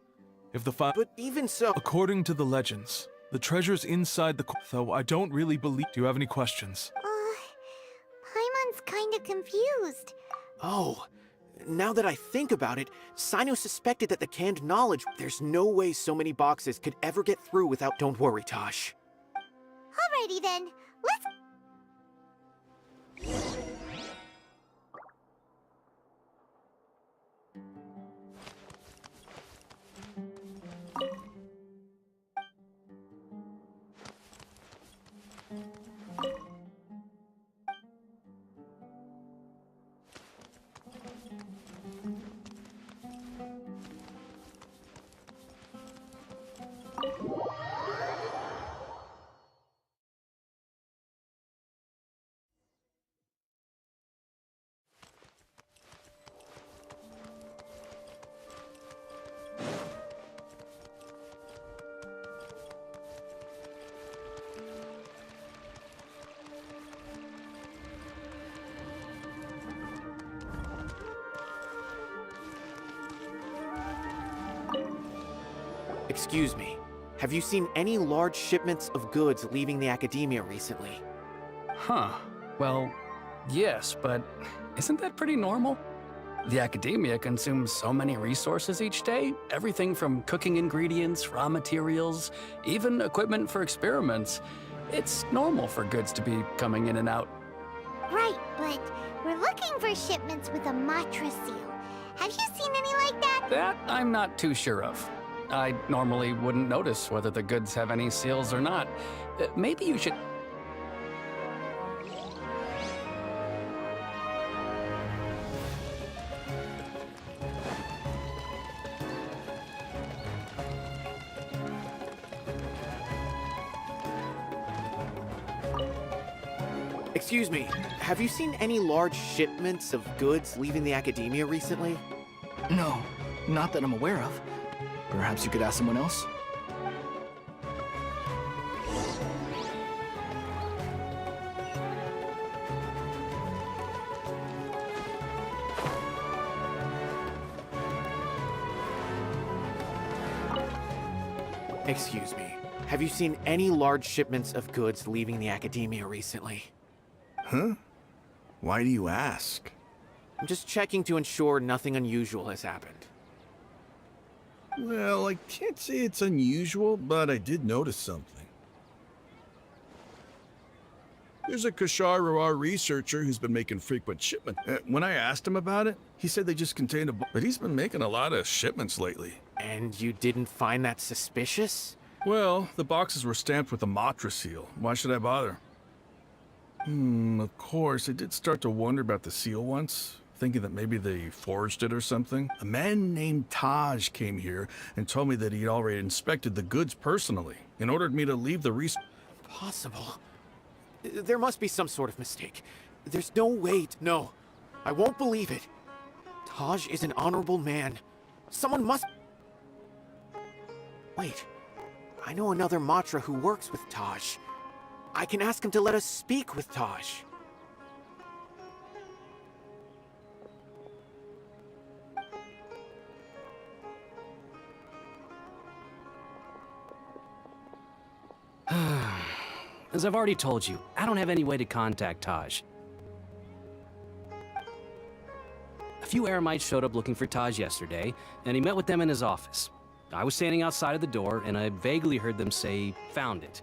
if the file... But even so... According to the legends, the treasure's inside the... Though I don't really believe... Do you have any questions? Paimon's kinda confused. Oh, now that I think about it, Sino suspected that the canned knowledge... There's no way so many boxes could ever get through without... Don't worry, Taj. Alrighty then, let's... Excuse me, have you seen any large shipments of goods leaving the Academia recently? Huh. Well, yes, but isn't that pretty normal? The Academia consumes so many resources each day. Everything from cooking ingredients, raw materials, even equipment for experiments. It's normal for goods to be coming in and out. Right, but we're looking for shipments with a Matra seal. Have you seen any like that? That I'm not too sure of. I normally wouldn't notice whether the goods have any seals or not. Maybe you should... Excuse me, have you seen any large shipments of goods leaving the Academia recently? No, not that I'm aware of. Perhaps you could ask someone else? Excuse me, have you seen any large shipments of goods leaving the Academia recently? Huh? Why do you ask? I'm just checking to ensure nothing unusual has happened. Well, I can't say it's unusual, but I did notice something. There's a Kashar researcher who's been making frequent shipments. When I asked him about it, he said they just contained but he's been making a lot of shipments lately. And you didn't find that suspicious? Well, the boxes were stamped with a Matra seal. Why should I bother? Of course, I did start to wonder about the seal once, thinking that maybe they forged it or something. A man named Taj came here and told me that he'd already inspected the goods personally and ordered me to leave the Possible. There must be some sort of mistake. There's no way No, I won't believe it. Taj is an honorable man. Someone must... Wait. I know another Matra who works with Taj. I can ask him to let us speak with Taj. As I've already told you, I don't have any way to contact Taj. A few Eremites showed up looking for Taj yesterday, and he met with them in his office. I was standing outside of the door, and I vaguely heard them say, "Found it."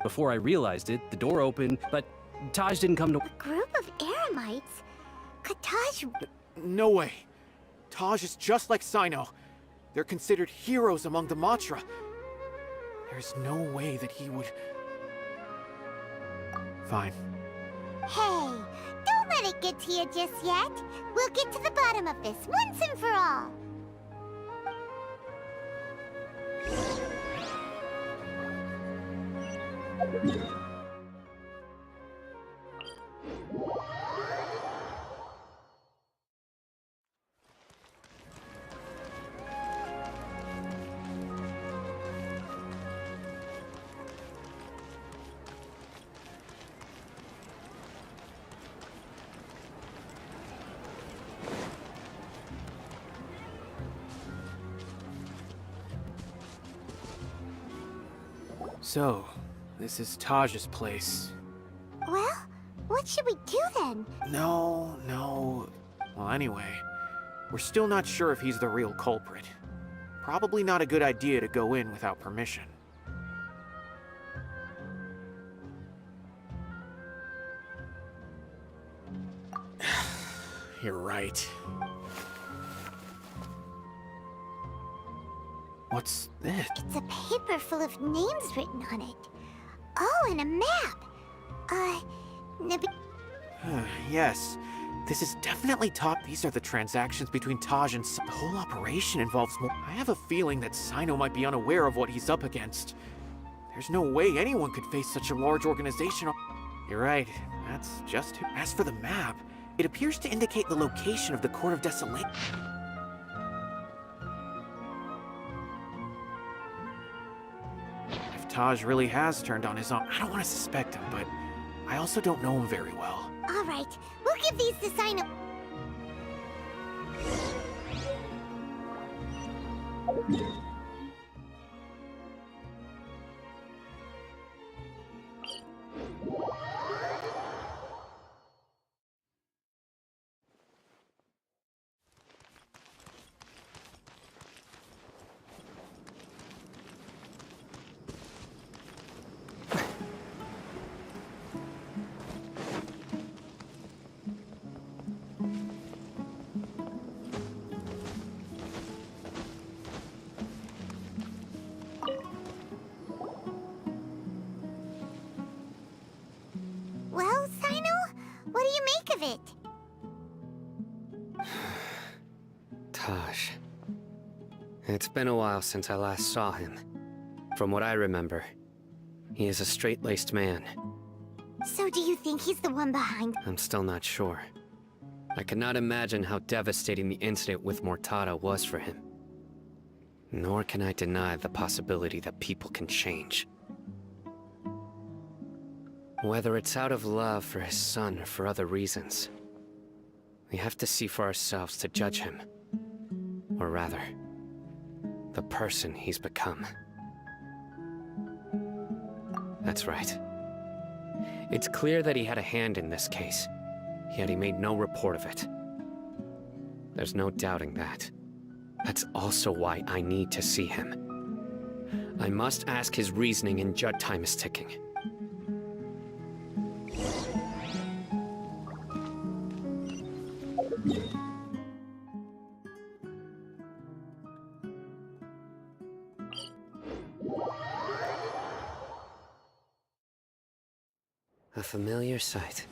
Before I realized it, the door opened, but Taj didn't come to— A group of Eremites? Could Taj... No way. Taj is just like Sino. They're considered heroes among the Matra. There's no way that he would... Fine. Hey, don't let it get to you just yet. We'll get to the bottom of this once and for all. So, this is Taj's place. Well, what should we do then? No. Well, anyway, we're still not sure if he's the real culprit. Probably not a good idea to go in without permission. You're right. What's this? It's a paper full of names written on it. Oh, and a map. Yes. This is definitely top. These are the transactions between Taj and the whole operation involves more. I have a feeling that Sino might be unaware of what he's up against. There's no way anyone could face such a large organization. You're right. That's just who. As for the map, it appears to indicate the location of the Court of Desolation. If Taj really has turned on his own, I don't want to suspect him, but I also don't know him very well. All right, we'll give these to Sino. Well, Sino, what do you make of it? Taj. It's been a while since I last saw him. From what I remember, he is a straight-laced man. So do you think he's the one behind? I'm still not sure. I cannot imagine how devastating the incident with Mortada was for him. Nor can I deny the possibility that people can change. Whether it's out of love for his son or for other reasons, we have to see for ourselves to judge him. Or rather, the person he's become. That's right. It's clear that he had a hand in this case, yet he made no report of it. There's no doubting that. That's also why I need to see him. I must ask his reasoning, and Judd time is ticking. A familiar sight.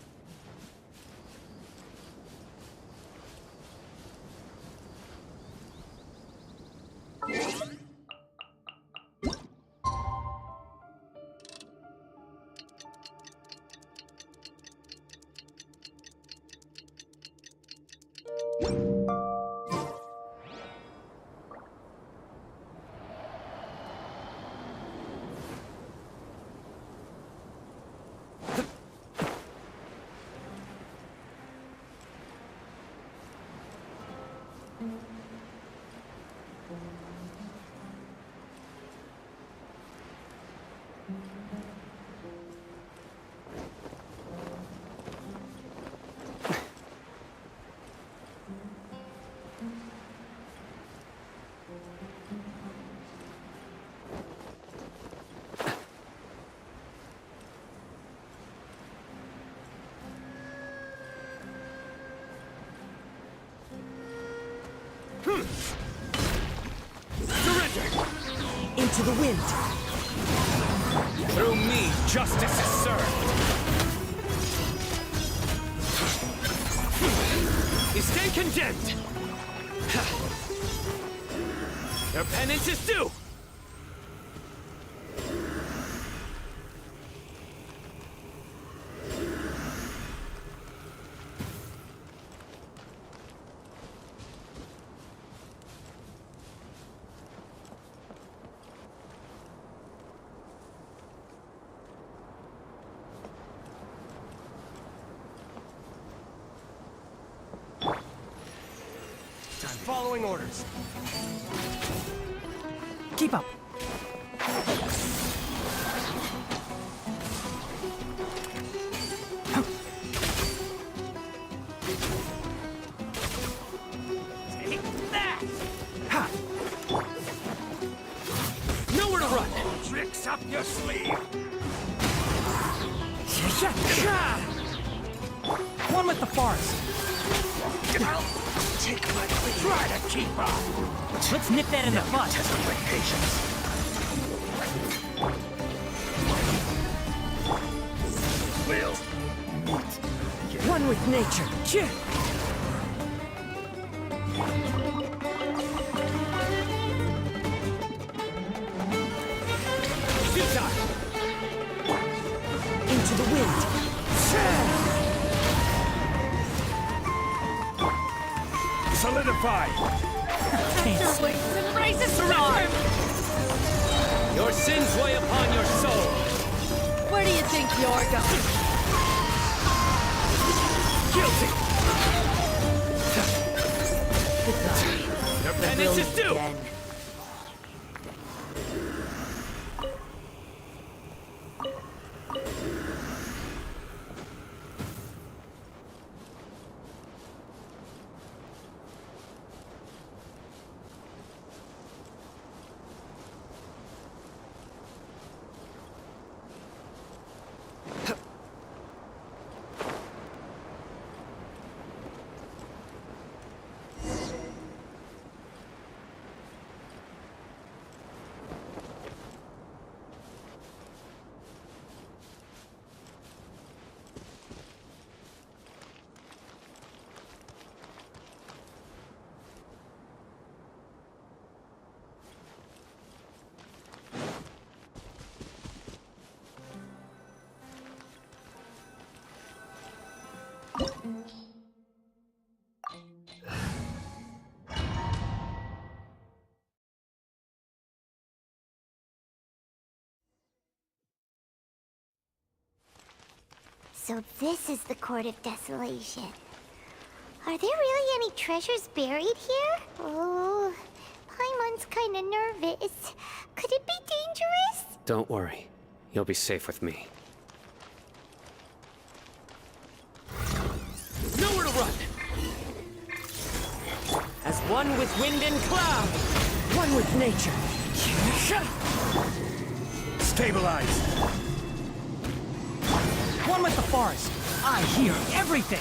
Surrender! Into the wind! Through me, justice is served. You stand condemned. Your penance is due. Following orders. Keep up. Take that! Ha! Nowhere to run! Tricks up your sleeve! One with the forest. Take my lead. Try to keep up! Let's nip that in the bud. Test my patience. Will. One with nature. Into the wind. Solidify! Can't sleep. Embrace the storm! Your sins weigh upon your soul! Where do you think you're going? Guilty! Goodbye. Your penance is due! Again. So this is the Court of Desolation. Are there really any treasures buried here? Oh, Paimon's kinda nervous. Could it be dangerous? Don't worry. You'll be safe with me. Nowhere to run! As one with wind and cloud! One with nature. Stabilize! One with the forest. I hear everything.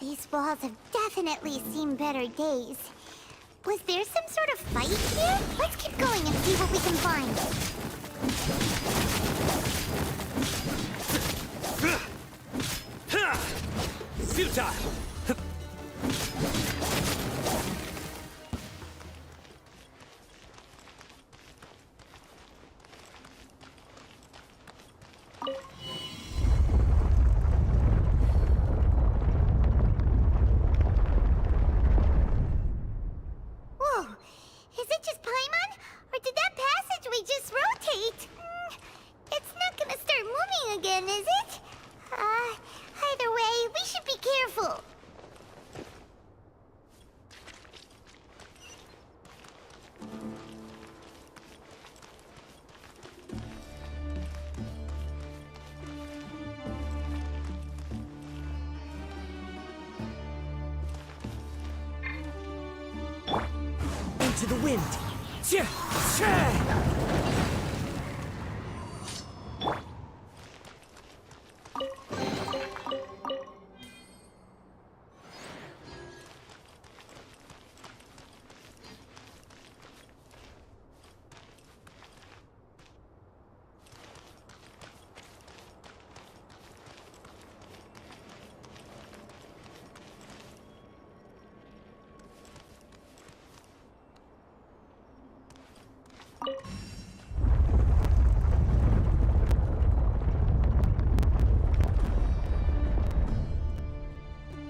These walls have definitely seen better days. Was there some sort of fight here? Let's keep going and see what we can find. Futile! Whoa! Is it just Paimon? Or did that passageway just rotate? It's not gonna start moving again, is it? Either way, we should be careful. Into the wind.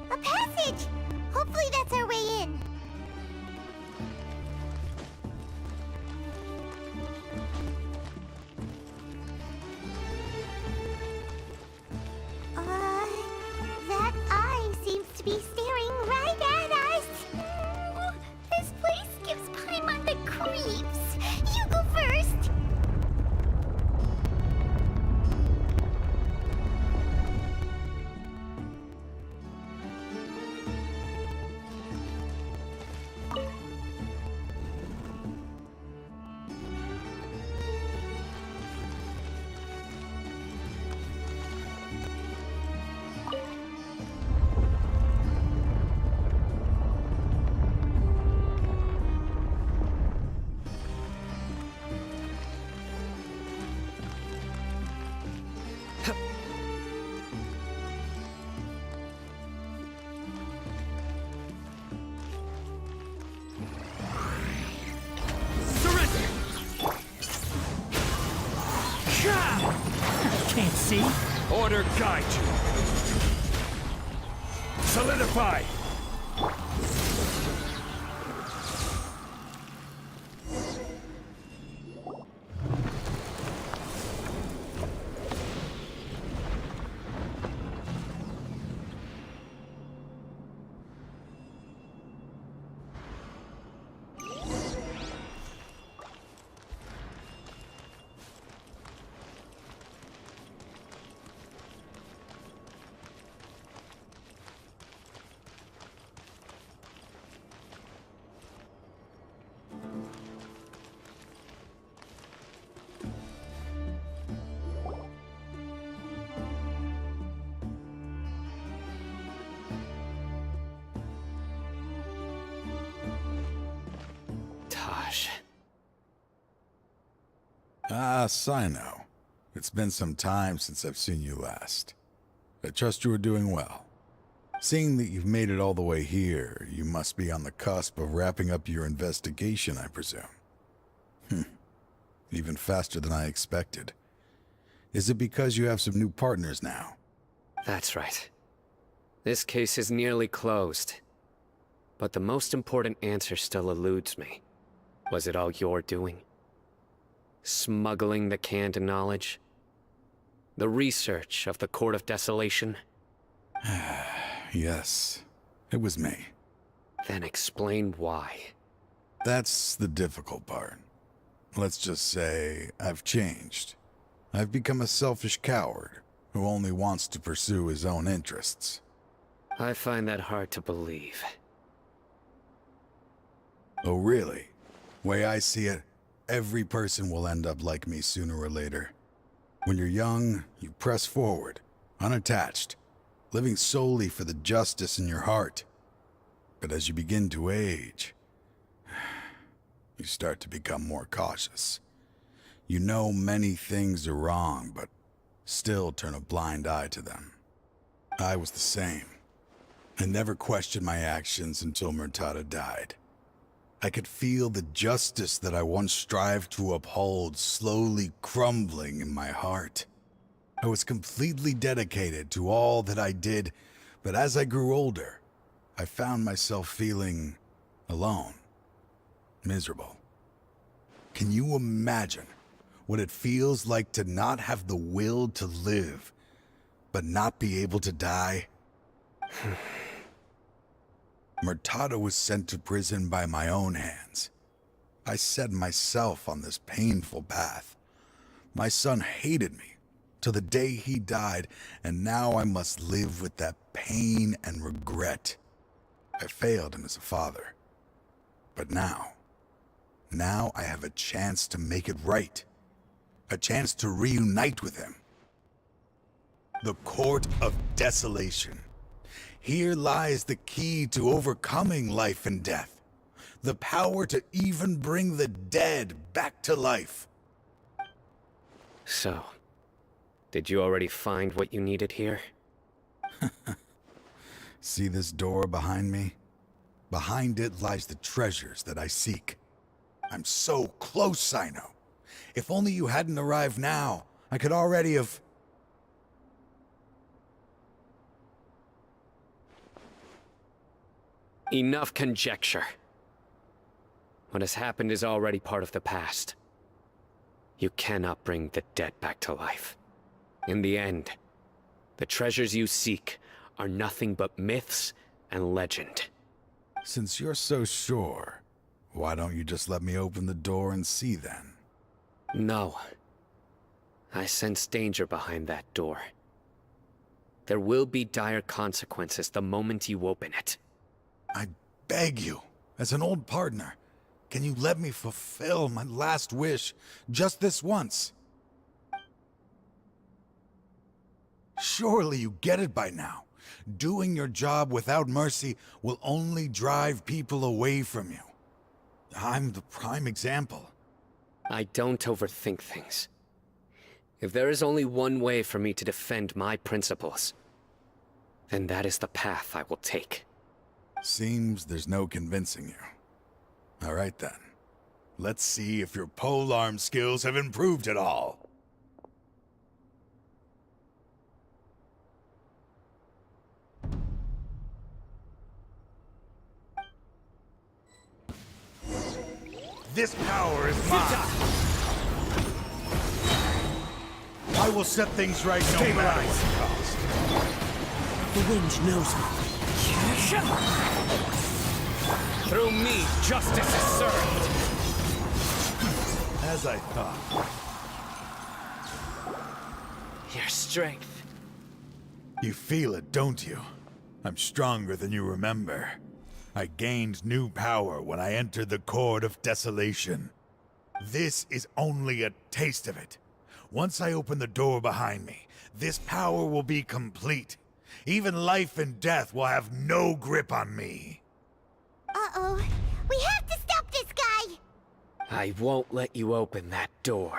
A passage! Hopefully that's our way in. That eye seems to be staring right at us. This place gives Paimon the creeps. You go first. Can't see. Order guide you. Solidify. Ah, Sino. It's been some time since I've seen you last. I trust you are doing well. Seeing that you've made it all the way here, you must be on the cusp of wrapping up your investigation, I presume. Even faster than I expected. Is it because you have some new partners now? That's right. This case is nearly closed. But the most important answer still eludes me. Was it all your doing? Smuggling the canned knowledge? The research of the Court of Desolation? Yes, it was me. Then explain why. That's the difficult part. Let's just say I've changed. I've become a selfish coward who only wants to pursue his own interests. I find that hard to believe. Oh, really? Way I see it, every person will end up like me sooner or later. When you're young, you press forward, unattached. living solely for the justice in your heart. But as you begin to age, you start to become more cautious. You know many things are wrong, but still turn a blind eye to them. I was the same. I never questioned my actions until Murtada died. I could feel the justice that I once strived to uphold slowly crumbling in my heart. I was completely dedicated to all that I did, but as I grew older, I found myself feeling alone, miserable. Can you imagine what it feels like to not have the will to live, but not be able to die? Murtada was sent to prison by my own hands. I set myself on this painful path. My son hated me till the day he died, and now I must live with that pain and regret. I failed him as a father. But now I have a chance to make it right. A chance to reunite with him. The Court of Desolation. Here lies the key to overcoming life and death. The power to even bring the dead back to life. So, did you already find what you needed here? See this door behind me? Behind it lies the treasures that I seek. I'm so close, Sino. If only you hadn't arrived now, I could already have... Enough conjecture. What has happened is already part of the past. You cannot bring the dead back to life. In the end, the treasures you seek are nothing but myths and legend. Since you're so sure, why don't you just let me open the door and see then? No. I sense danger behind that door. There will be dire consequences the moment you open it. I beg you, as an old partner, can you let me fulfill my last wish just this once? Surely you get it by now. Doing your job without mercy will only drive people away from you. I'm the prime example. I don't overthink things. If there is only one way for me to defend my principles, then that is the path I will take. Seems there's no convincing you. All right then. Let's see if your polearm skills have improved at all. This power is mine. I will set things right no matter what it costs. The wind knows me. Through me, justice is served. As I thought. Your strength. You feel it, don't you? I'm stronger than you remember. I gained new power when I entered the Court of Desolation. This is only a taste of it. Once I open the door behind me, this power will be complete. Even life and death will have no grip on me. Uh-oh. We have to stop this guy! I won't let you open that door.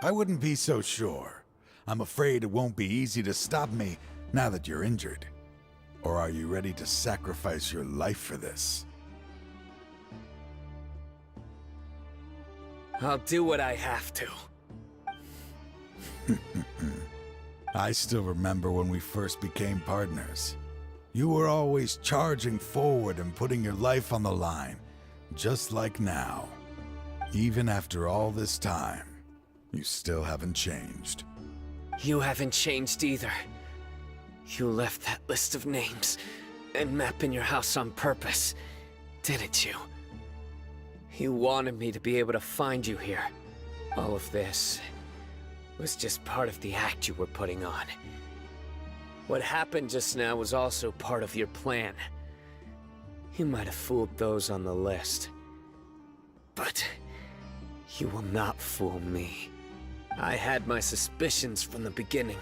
I wouldn't be so sure. I'm afraid it won't be easy to stop me now that you're injured. Or are you ready to sacrifice your life for this? I'll do what I have to. I still remember when we first became partners. You were always charging forward and putting your life on the line, just like now. Even after all this time, you still haven't changed. You haven't changed either. You left that list of names and map in your house on purpose, didn't you? You wanted me to be able to find you here. All of this was just part of the act you were putting on. What happened just now was also part of your plan. You might have fooled those on the list, but you will not fool me. I had my suspicions from the beginning.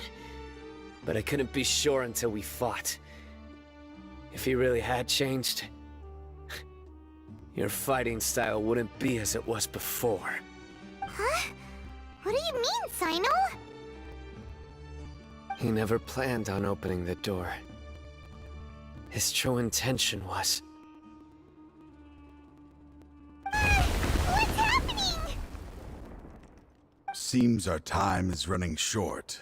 but I couldn't be sure until we fought. If he really had changed, your fighting style wouldn't be as it was before. Huh? What do you mean, Sino? He never planned on opening the door. His true intention was... What's happening? Seems our time is running short.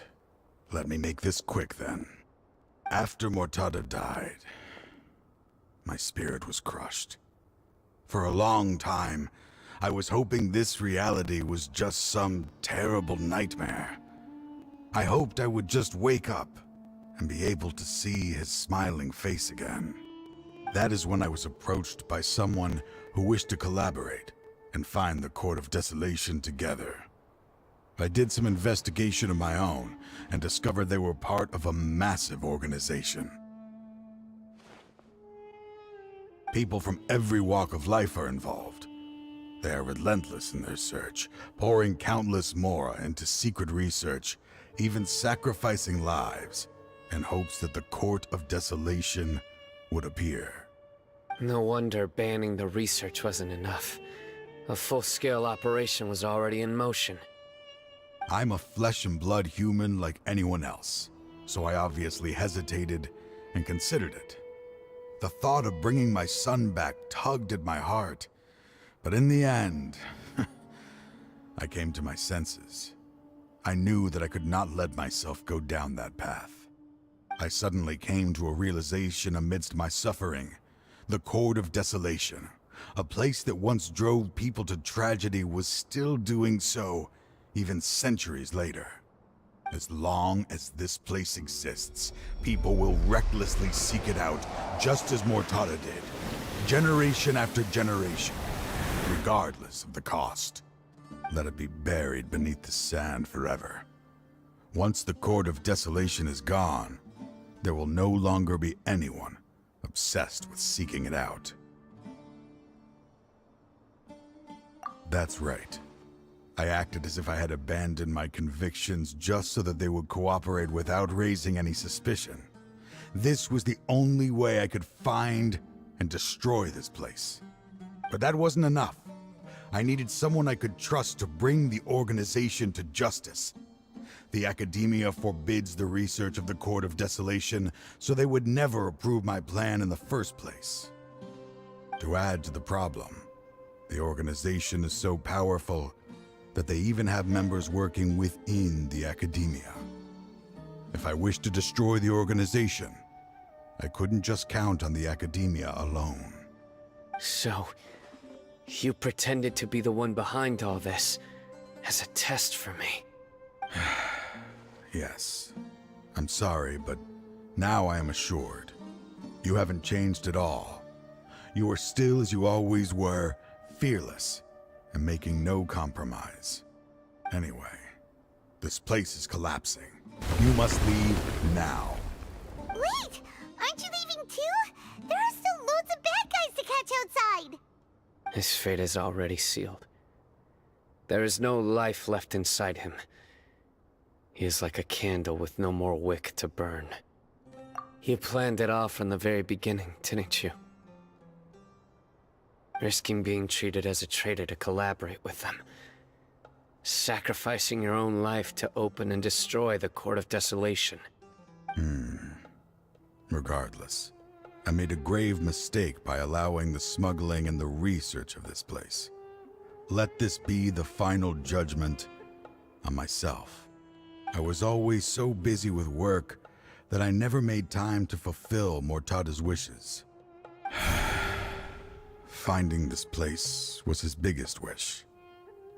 Let me make this quick then. After Mortada died, my spirit was crushed. For a long time, I was hoping this reality was just some terrible nightmare. I hoped I would just wake up and be able to see his smiling face again. That is when I was approached by someone who wished to collaborate and find the Court of Desolation together. I did some investigation of my own and discovered they were part of a massive organization. People from every walk of life are involved. They are relentless in their search, pouring countless mora into secret research, even sacrificing lives in hopes that the Court of Desolation would appear. No wonder banning the research wasn't enough. A full-scale operation was already in motion. I'm a flesh and blood human like anyone else, so I obviously hesitated and considered it. The thought of bringing my son back tugged at my heart, but in the end, I came to my senses. I knew that I could not let myself go down that path. I suddenly came to a realization amidst my suffering. The Court of Desolation, a place that once drove people to tragedy, was still doing so even centuries later. As long as this place exists, people will recklessly seek it out, just as Mortada did, generation after generation, regardless of the cost. Let it be buried beneath the sand forever. Once the Court of Desolation is gone, there will no longer be anyone obsessed with seeking it out. That's right. I acted as if I had abandoned my convictions just so that they would cooperate without raising any suspicion. This was the only way I could find and destroy this place. But that wasn't enough. I needed someone I could trust to bring the organization to justice. The Academia forbids the research of the Court of Desolation, so they would never approve my plan in the first place. To add to the problem, the organization is so powerful that they even have members working within the Academia. If I wished to destroy the organization, I couldn't just count on the Academia alone. So, you pretended to be the one behind all this, as a test for me. Yes. I'm sorry, but now I am assured. You haven't changed at all. You are still as you always were, fearless, and making no compromise. Anyway, this place is collapsing. You must leave now. Wait! Aren't you leaving too? There are still loads of bad guys to catch outside! His fate is already sealed. There is no life left inside him. He is like a candle with no more wick to burn. You planned it all from the very beginning, didn't you? Risking being treated as a traitor to collaborate with them. Sacrificing your own life to open and destroy the Court of Desolation. Regardless, I made a grave mistake by allowing the smuggling and the research of this place. Let this be the final judgment on myself. I was always so busy with work that I never made time to fulfill Mortada's wishes. Finding this place was his biggest wish.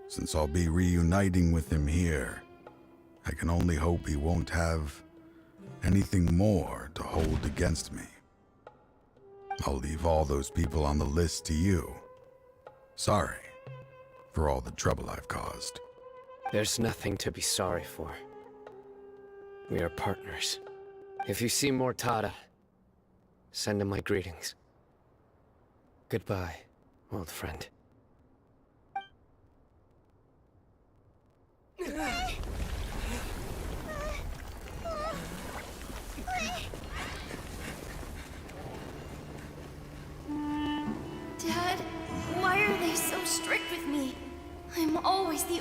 Since I'll be reuniting with him here, I can only hope he won't have anything more to hold against me. I'll leave all those people on the list to you. Sorry for all the trouble I've caused. There's nothing to be sorry for. We are partners. If you see Mortada, send him my greetings. Goodbye, old friend.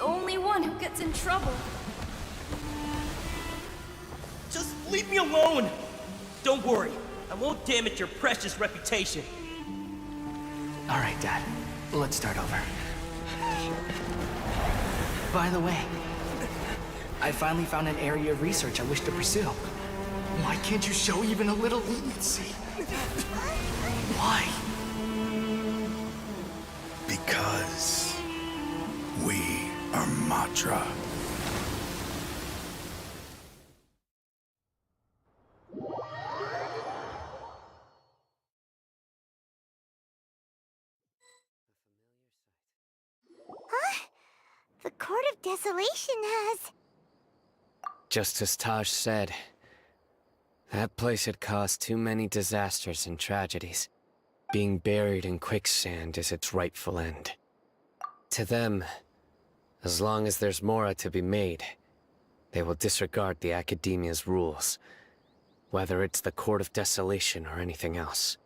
the only one who gets in trouble. Just leave me alone! Don't worry, I won't damage your precious reputation. All right, Dad. Let's start over. By the way, I finally found an area of research I wish to pursue. Why can't you show even a little leniency? Why? Because we are Matra. Huh? The Court of Desolation has... Just as Taj said, that place had caused too many disasters and tragedies. Being buried in quicksand is its rightful end. To them, as long as there's Mora to be made, they will disregard the Academia's rules, whether it's the Court of Desolation or anything else.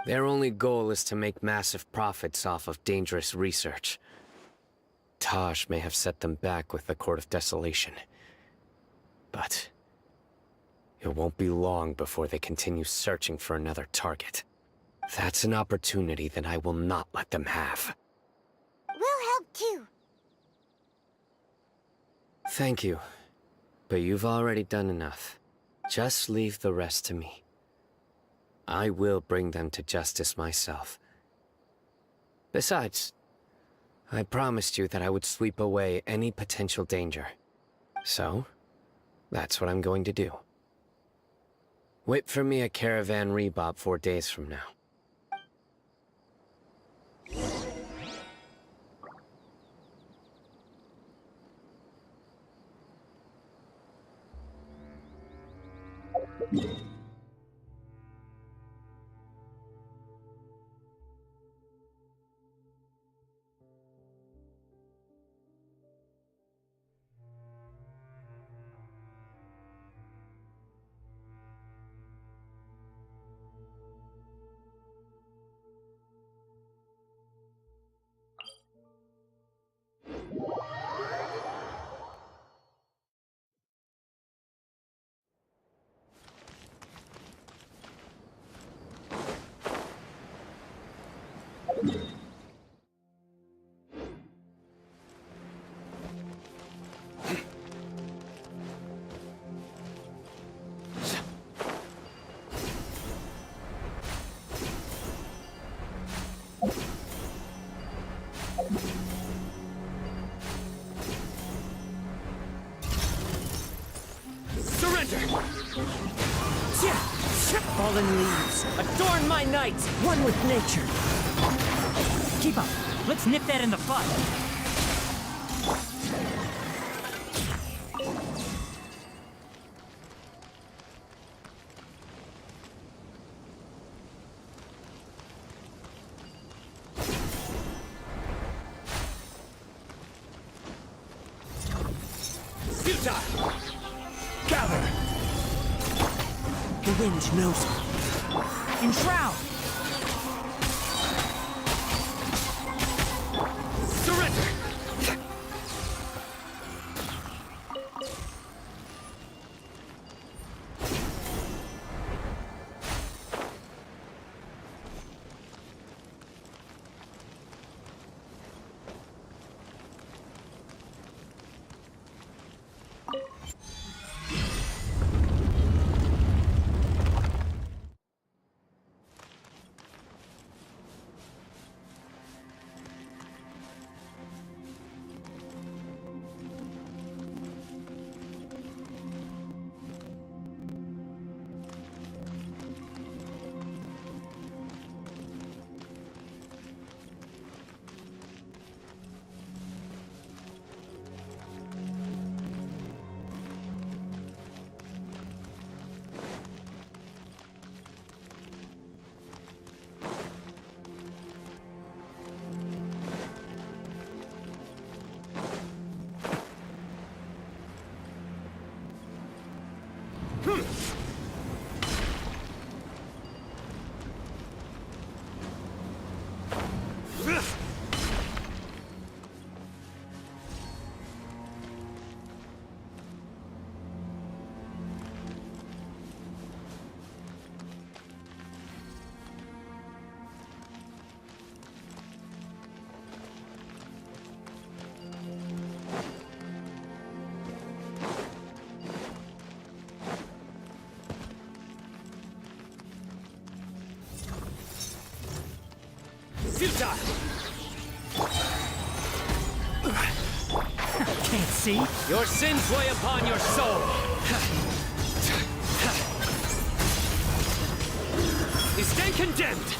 Their only goal is to make massive profits off of dangerous research. Taj may have set them back with the Court of Desolation, but it won't be long before they continue searching for another target. That's an opportunity that I will not let them have. We'll help too. Thank you, but you've already done enough. Just leave the rest to me. I will bring them to justice myself. Besides, I promised you that I would sweep away any potential danger. So, that's what I'm going to do. Wait for me at Caravan Rebop 4 days from now. Fallen leaves, adorn my night, one with nature. Keep up. Let's nip that in the bud. Futile! Gather! The wind knows me. Enshroud! Surrender! futile! Can't see. Your sins weigh upon your soul! You stay condemned!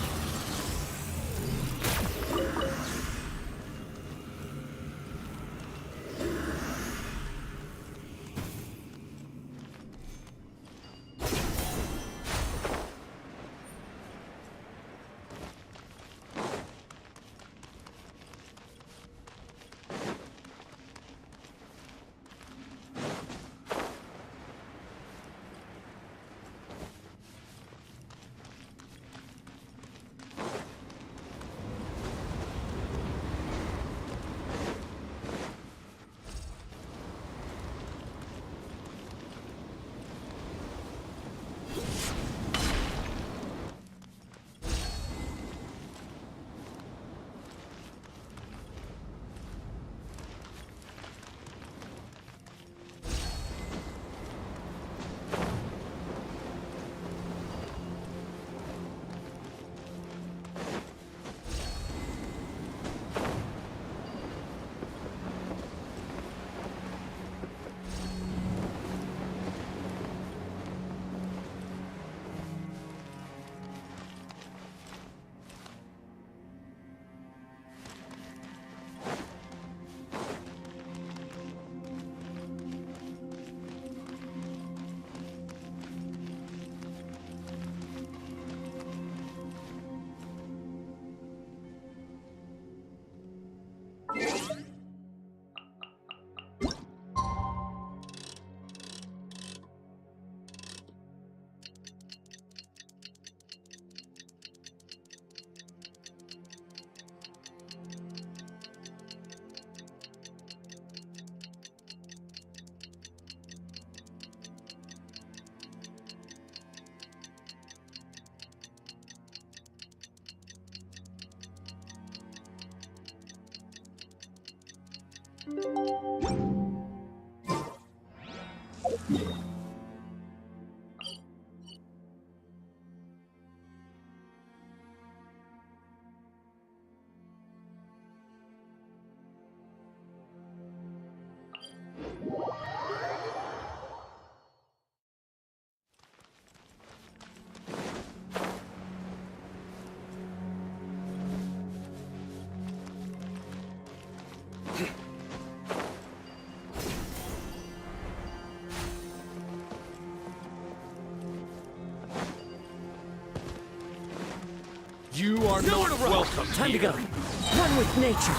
You are not welcome. Time to go. One with nature.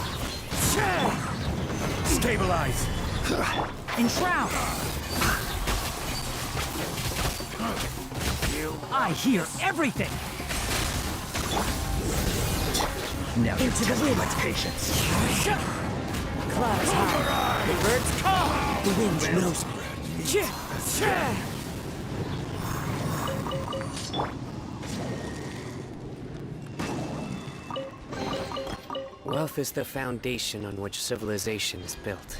Stabilize. Enshroud. I hear everything. Never Into the wind. my patience. Clouds high. The birds call. The wind knows me. Wealth is the foundation on which civilization is built.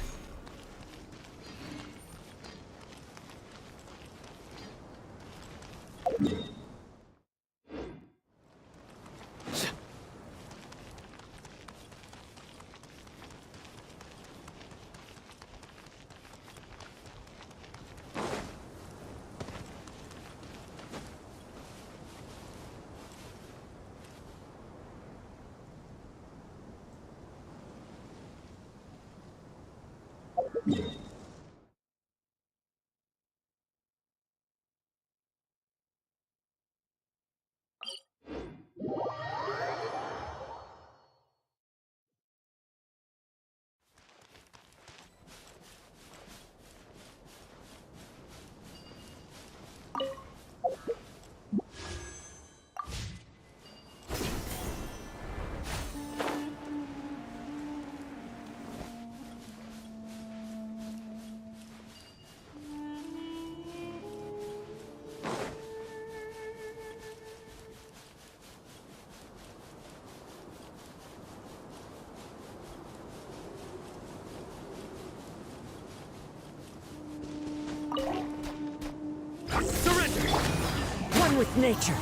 With nature.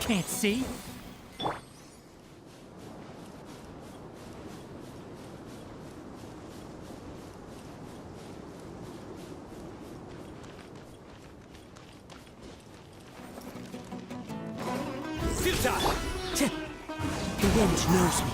Can't see. Genj knows me.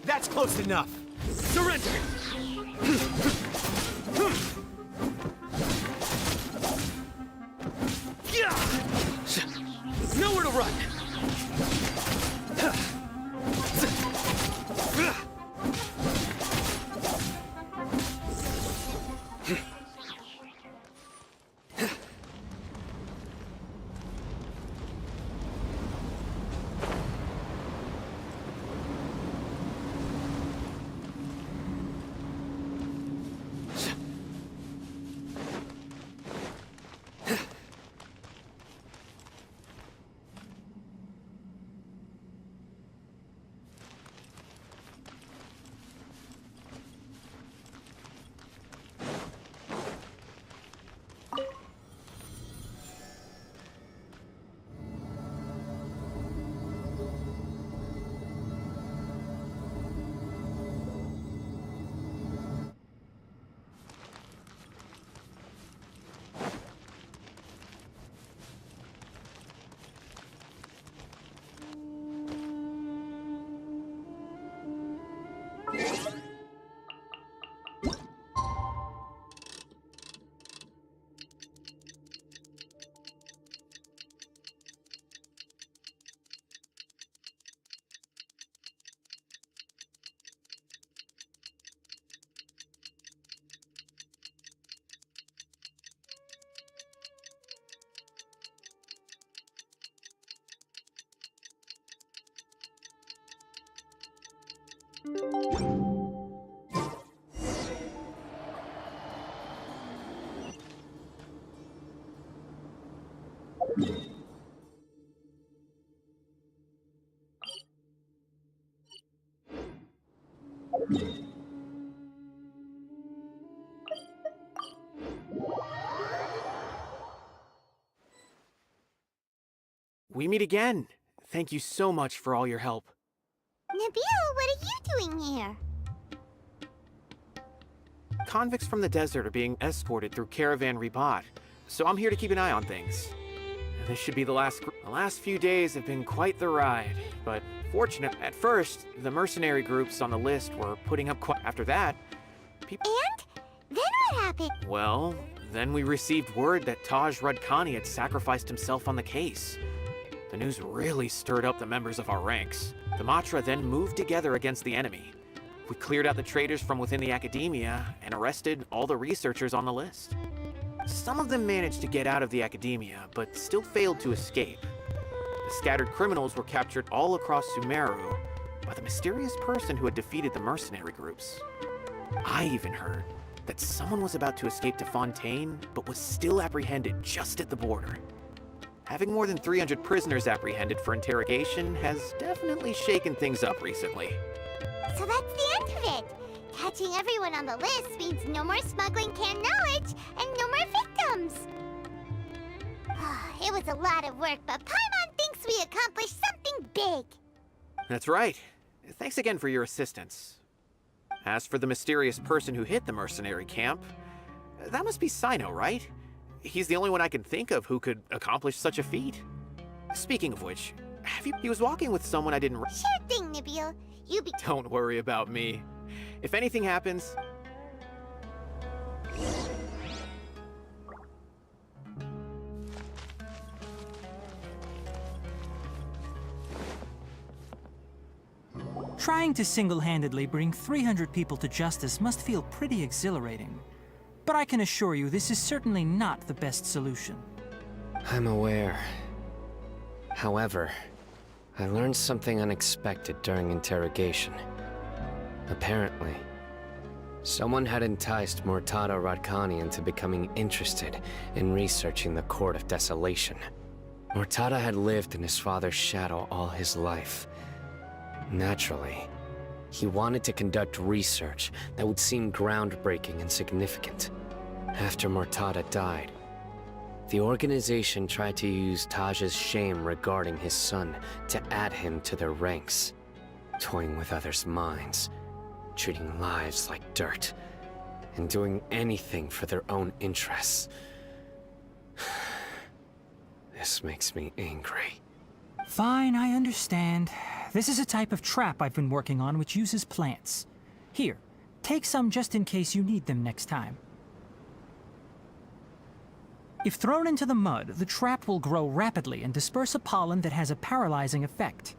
That's close enough. Surrender! Nowhere to run! We meet again. Thank you so much for all your help. Nabil, what are you doing here? Convicts from the desert are being escorted through Caravan Ribat, so I'm here to keep an eye on things. This should be the last few days have been quite the ride, but fortunate. At first, the mercenary groups on the list were putting up after that, people— And? Then what happened? Well, then we received word that Taj Rudkani had sacrificed himself on the case. The news really stirred up the members of our ranks. The Matra then moved together against the enemy. We cleared out the traitors from within the academia and arrested all the researchers on the list. Some of them managed to get out of the academia, but still failed to escape. The scattered criminals were captured all across Sumeru by the mysterious person who had defeated the mercenary groups. I even heard that someone was about to escape to Fontaine, but was still apprehended just at the border. Having more than 300 prisoners apprehended for interrogation has definitely shaken things up recently. So that's the end of it. Catching everyone on the list means no more smuggling canned knowledge and no more victims. It was a lot of work, but Paimon thinks we accomplished something big. That's right. Thanks again for your assistance. As for the mysterious person who hit the mercenary camp, that must be Sino, right? He's the only one I can think of who could accomplish such a feat. Speaking of which, he was walking with someone I didn't... Sure thing, Nibio. You be... Don't worry about me. If anything happens... Trying to single-handedly bring 300 people to justice must feel pretty exhilarating. But I can assure you this is certainly not the best solution. I'm aware. However, I learned something unexpected during interrogation. Apparently, someone had enticed Murtada Radkani into becoming interested in researching the Court of Desolation. Murtada had lived in his father's shadow all his life. Naturally, he wanted to conduct research that would seem groundbreaking and significant. After Murtada died, the organization tried to use Taj's shame regarding his son to add him to their ranks, toying with others' minds, treating lives like dirt, and doing anything for their own interests. This makes me angry. Fine, I understand. This is a type of trap I've been working on which uses plants. Here, take some just in case you need them next time. If thrown into the mud, the trap will grow rapidly and disperse a pollen that has a paralyzing effect.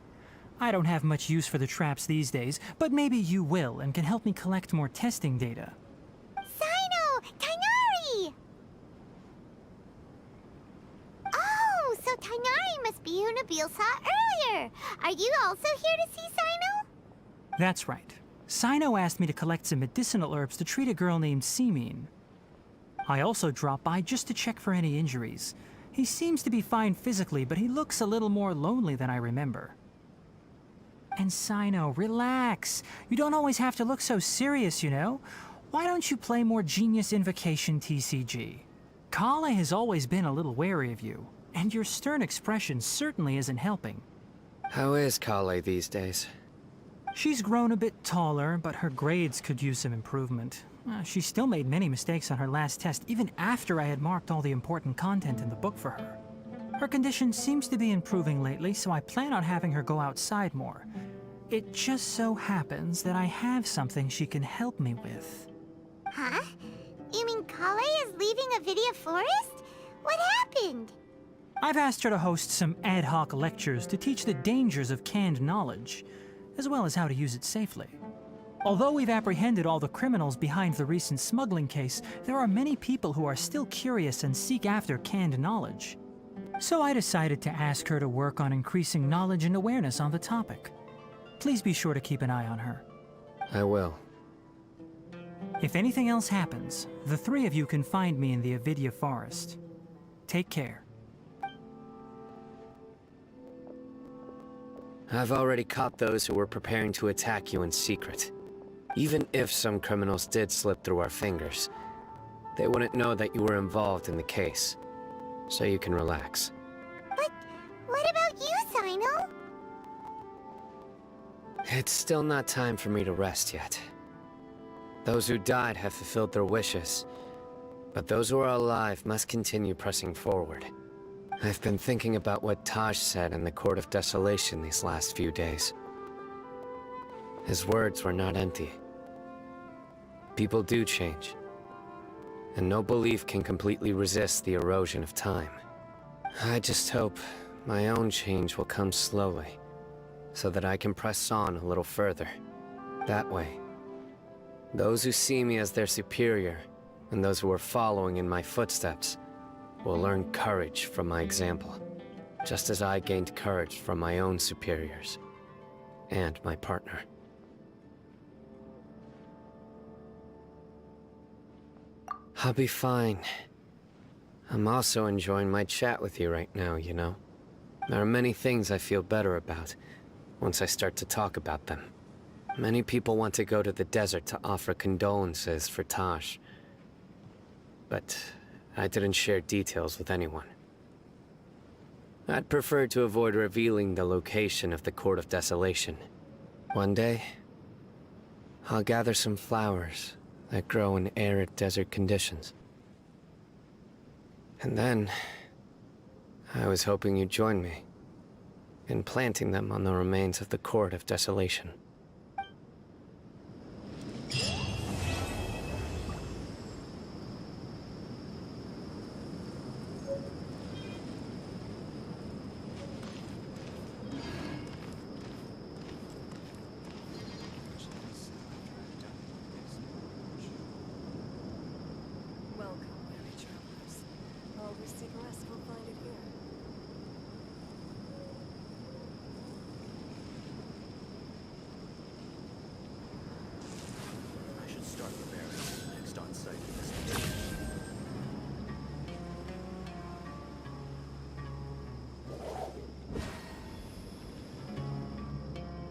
I don't have much use for the traps these days, but maybe you will and can help me collect more testing data. Sino! Tainari! Oh, so Tainari must be who Nabil saw earlier. Are you also here to see Sino? That's right. Sino asked me to collect some medicinal herbs to treat a girl named Simin. I also dropped by just to check for any injuries. He seems to be fine physically, but he looks a little more lonely than I remember. And Sino, relax. You don't always have to look so serious, you know? Why don't you play more Genius Invocation TCG? Kale has always been a little wary of you, and your stern expression certainly isn't helping. How is Kale these days? She's grown a bit taller, but her grades could use some improvement. She still made many mistakes on her last test, even after I had marked all the important content in the book for her. Her condition seems to be improving lately, so I plan on having her go outside more. It just so happens that I have something she can help me with. Huh? You mean Kale is leaving Avidia Forest? What happened? I've asked her to host some ad hoc lectures to teach the dangers of canned knowledge, as well as how to use it safely. Although we've apprehended all the criminals behind the recent smuggling case, there are many people who are still curious and seek after canned knowledge. So I decided to ask her to work on increasing knowledge and awareness on the topic. Please be sure to keep an eye on her. I will. If anything else happens, the three of you can find me in the Avidia Forest. Take care. I've already caught those who were preparing to attack you in secret. Even if some criminals did slip through our fingers, they wouldn't know that you were involved in the case. So you can relax. But what about you, Sino? It's still not time for me to rest yet. Those who died have fulfilled their wishes, but those who are alive must continue pressing forward. I've been thinking about what Taj said in the Court of Desolation these last few days. His words were not empty. People do change, and no belief can completely resist the erosion of time. I just hope my own change will come slowly, so that I can press on a little further. That way, those who see me as their superior, and those who are following in my footsteps, will learn courage from my example, just as I gained courage from my own superiors, and my partner. I'll be fine. I'm also enjoying my chat with you right now, you know? There are many things I feel better about once I start to talk about them. Many people want to go to the desert to offer condolences for Tosh, but I didn't share details with anyone. I'd prefer to avoid revealing the location of the Court of Desolation. One day, I'll gather some flowers that grow in arid desert conditions. And then, I was hoping you'd join me in planting them on the remains of the Court of Desolation. Welcome, weary travelers. Always take a restful